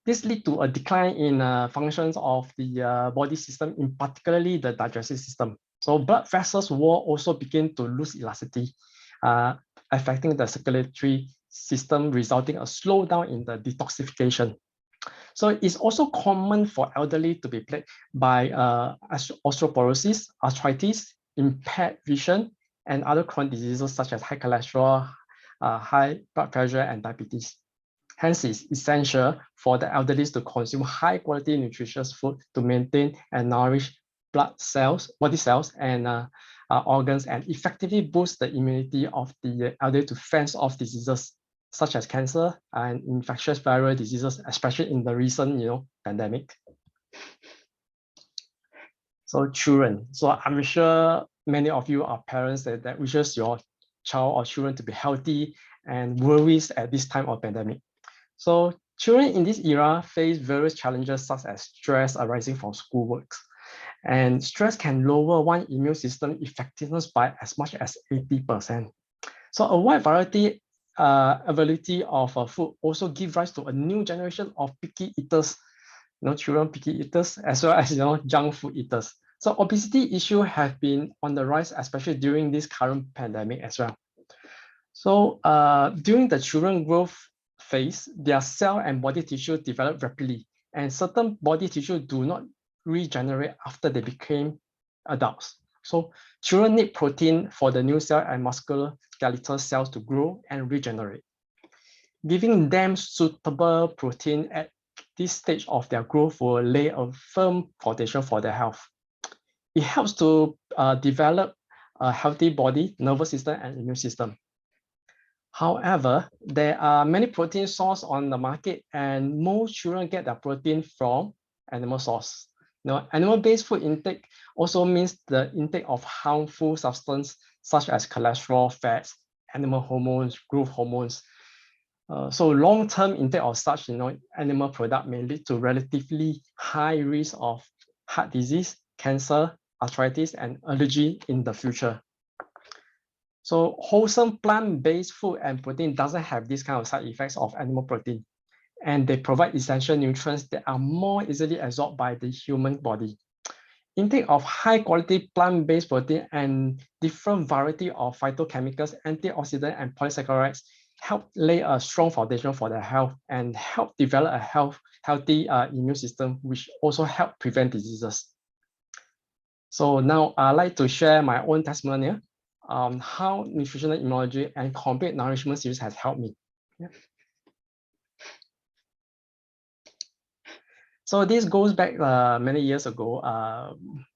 This leads to a decline in functions of the body system, in particularly the digestive system. So blood vessels will also begin to lose elasticity, affecting the circulatory system, resulting a slowdown in the detoxification. So it's also common for elderly to be plagued by osteoporosis, arthritis, impaired vision, and other chronic diseases such as high cholesterol, high blood pressure, and diabetes. Hence, it's essential for the elderly to consume high quality nutritious food to maintain and nourish blood cells, body cells, and organs, and effectively boost the immunity of the elderly to fence off diseases such as cancer and infectious viral diseases, especially in the recent pandemic. So children. So I'm sure many of you are parents that wishes your child or children to be healthy and worries at this time of pandemic. So children in this era face various challenges such as stress arising from schoolwork. And stress can lower one's immune system effectiveness by as much as 80%. So a wide variety availability of food also give rise to a new generation of picky eaters, children picky eaters, as well as junk food eaters. So obesity issue have been on the rise, especially during this current pandemic as well. So during the children growth phase, their cell and body tissue develop rapidly, and certain body tissue do not regenerate after they became adults. So children need protein for the new cell and musculoskeletal cells to grow and regenerate. Giving them suitable protein at this stage of their growth will lay a firm foundation for their health. It helps to develop a healthy body, nervous system, and immune system. However, there are many protein sources on the market, and most children get their protein from animal source. Animal-based food intake also means the intake of harmful substances such as cholesterol, fats, animal hormones, growth hormones. So long-term intake of such animal product may lead to relatively high risk of heart disease, cancer, arthritis, and allergy in the future. So wholesome plant-based food and protein doesn't have this kind of side effects of animal protein, and they provide essential nutrients that are more easily absorbed by the human body. Intake of high-quality plant-based protein and different variety of phytochemicals, antioxidants, and polysaccharides help lay a strong foundation for their health and help develop a healthy immune system, which also help prevent diseases. So now I'd like to share my own testimonial on how nutritional immunology and complete nourishment series has helped me. Yeah. So this goes back many years ago,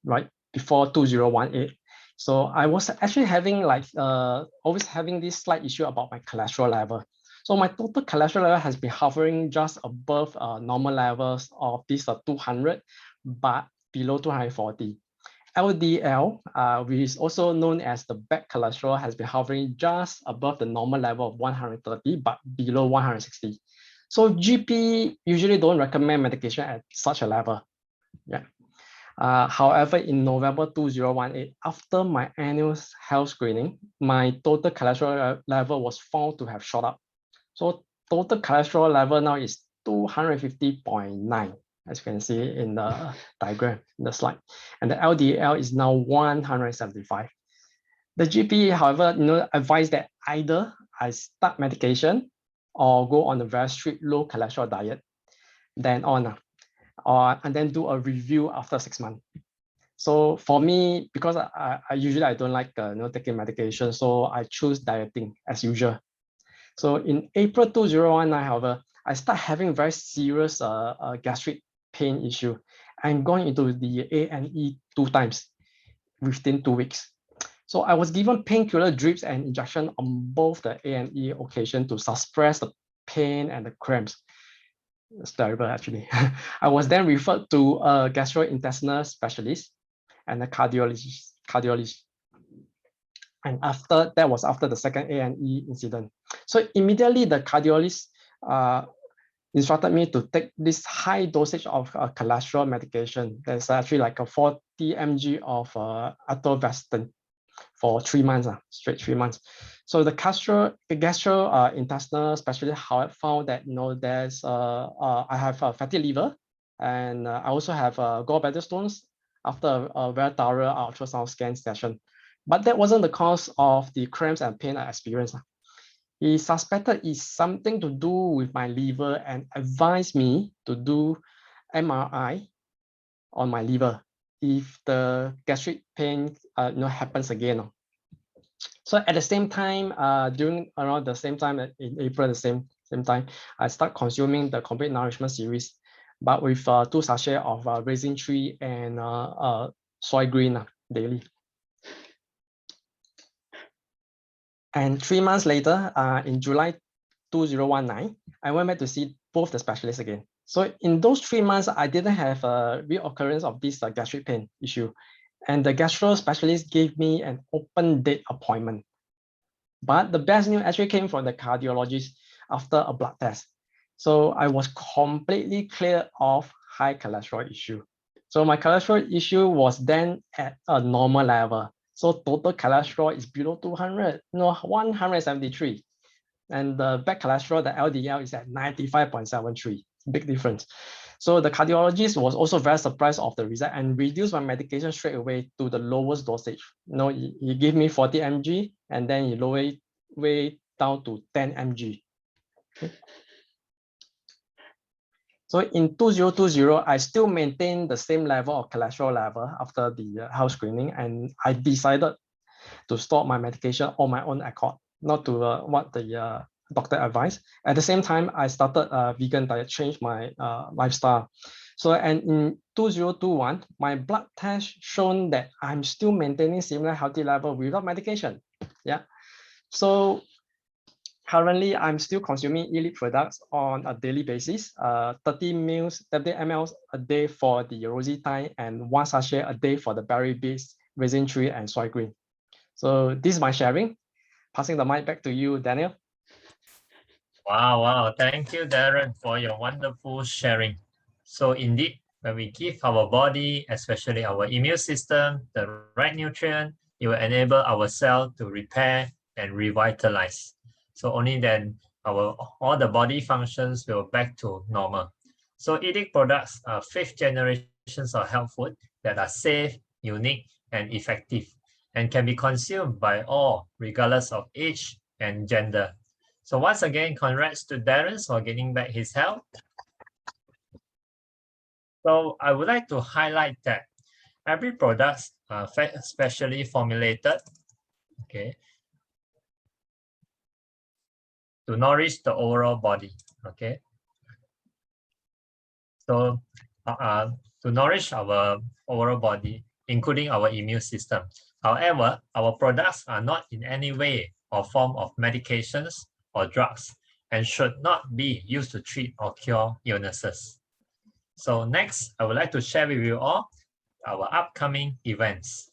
right before 2018. So I was actually having always having this slight issue about my cholesterol level. So my total cholesterol level has been hovering just above normal levels of this 200, but below 240. LDL, which is also known as the bad cholesterol, has been hovering just above the normal level of 130, but below 160. So GP usually don't recommend medication at such a level. Yeah. However, in November 2018, after my annual health screening, my total cholesterol level was found to have shot up. So total cholesterol level now is 250.9. as you can see in the diagram, in the slide. And the LDL is now 175. The GP, however, advised that either I start medication or go on a very strict low cholesterol diet, then and then do a review after 6 months. So for me, because I usually don't like taking medication, so I choose dieting as usual. So in April 2019, however, I start having very serious gastric pain issue and going into the A&E 2 times within 2 weeks. So I was given painkiller drips and injection on both the A&E occasion to suppress the pain and the cramps. It's terrible, actually. I was then referred to a gastrointestinal specialist and a cardiologist. And after the second A&E incident. So immediately the cardiologist instructed me to take this high dosage of cholesterol medication. There's actually like a 40 mg of atorvastatin for 3 months, straight 3 months. So the gastrointestinal specialist found that there's I have a fatty liver, and I also have gallbladder stones after a very thorough ultrasound scan session. But that wasn't the cause of the cramps and pain I experienced. He suspected it's something to do with my liver and advised me to do MRI on my liver if the gastric pain happens again. So at the same time, during around the same time in April, the same time, I start consuming the complete nourishment series, but with 2 sachets of raisin tree and soy green daily. And 3 months later, in July 2019, I went back to see both the specialists again. So in those 3 months, I didn't have a reoccurrence of this gastric pain issue. And the gastro specialist gave me an open date appointment. But the best news actually came from the cardiologist after a blood test. So I was completely clear of high cholesterol issue. So my cholesterol issue was then at a normal level. So total cholesterol is below 200, 173. And the bad cholesterol, the LDL, is at 95.73. Big difference. So the cardiologist was also very surprised of the result and reduced my medication straight away to the lowest dosage. He gave me 40 mg and then he lowered it down to 10 mg. Okay. So in 2020, I still maintained the same level of cholesterol level after the health screening, and I decided to stop my medication on my own accord, not to what the doctor advised. At the same time, I started a vegan diet, changed my lifestyle. So, and in 2021, my blood test shown that I'm still maintaining similar healthy level without medication. Yeah. So currently, I'm still consuming elite products on a daily basis, 30 ml a day for the rosy thyme and 1 sachet a day for the berry-based raisin tree and soy green. So this is my sharing. Passing the mic back to you, Daniel.
Wow. Thank you, Darren, for your wonderful sharing. So indeed, when we give our body, especially our immune system, the right nutrient, it will enable our cell to repair and revitalize. So only then all the body functions will back to normal. So eating products are 5th generations of health food that are safe, unique, and effective, and can be consumed by all, regardless of age and gender. So once again, congrats to Darren for getting back his health. So I would like to highlight that every product specially formulated, okay, to nourish the overall body, okay. So to nourish our overall body, including our immune system. However, our products are not in any way or form of medications or drugs and should not be used to treat or cure illnesses. So next, I would like to share with you all our upcoming events.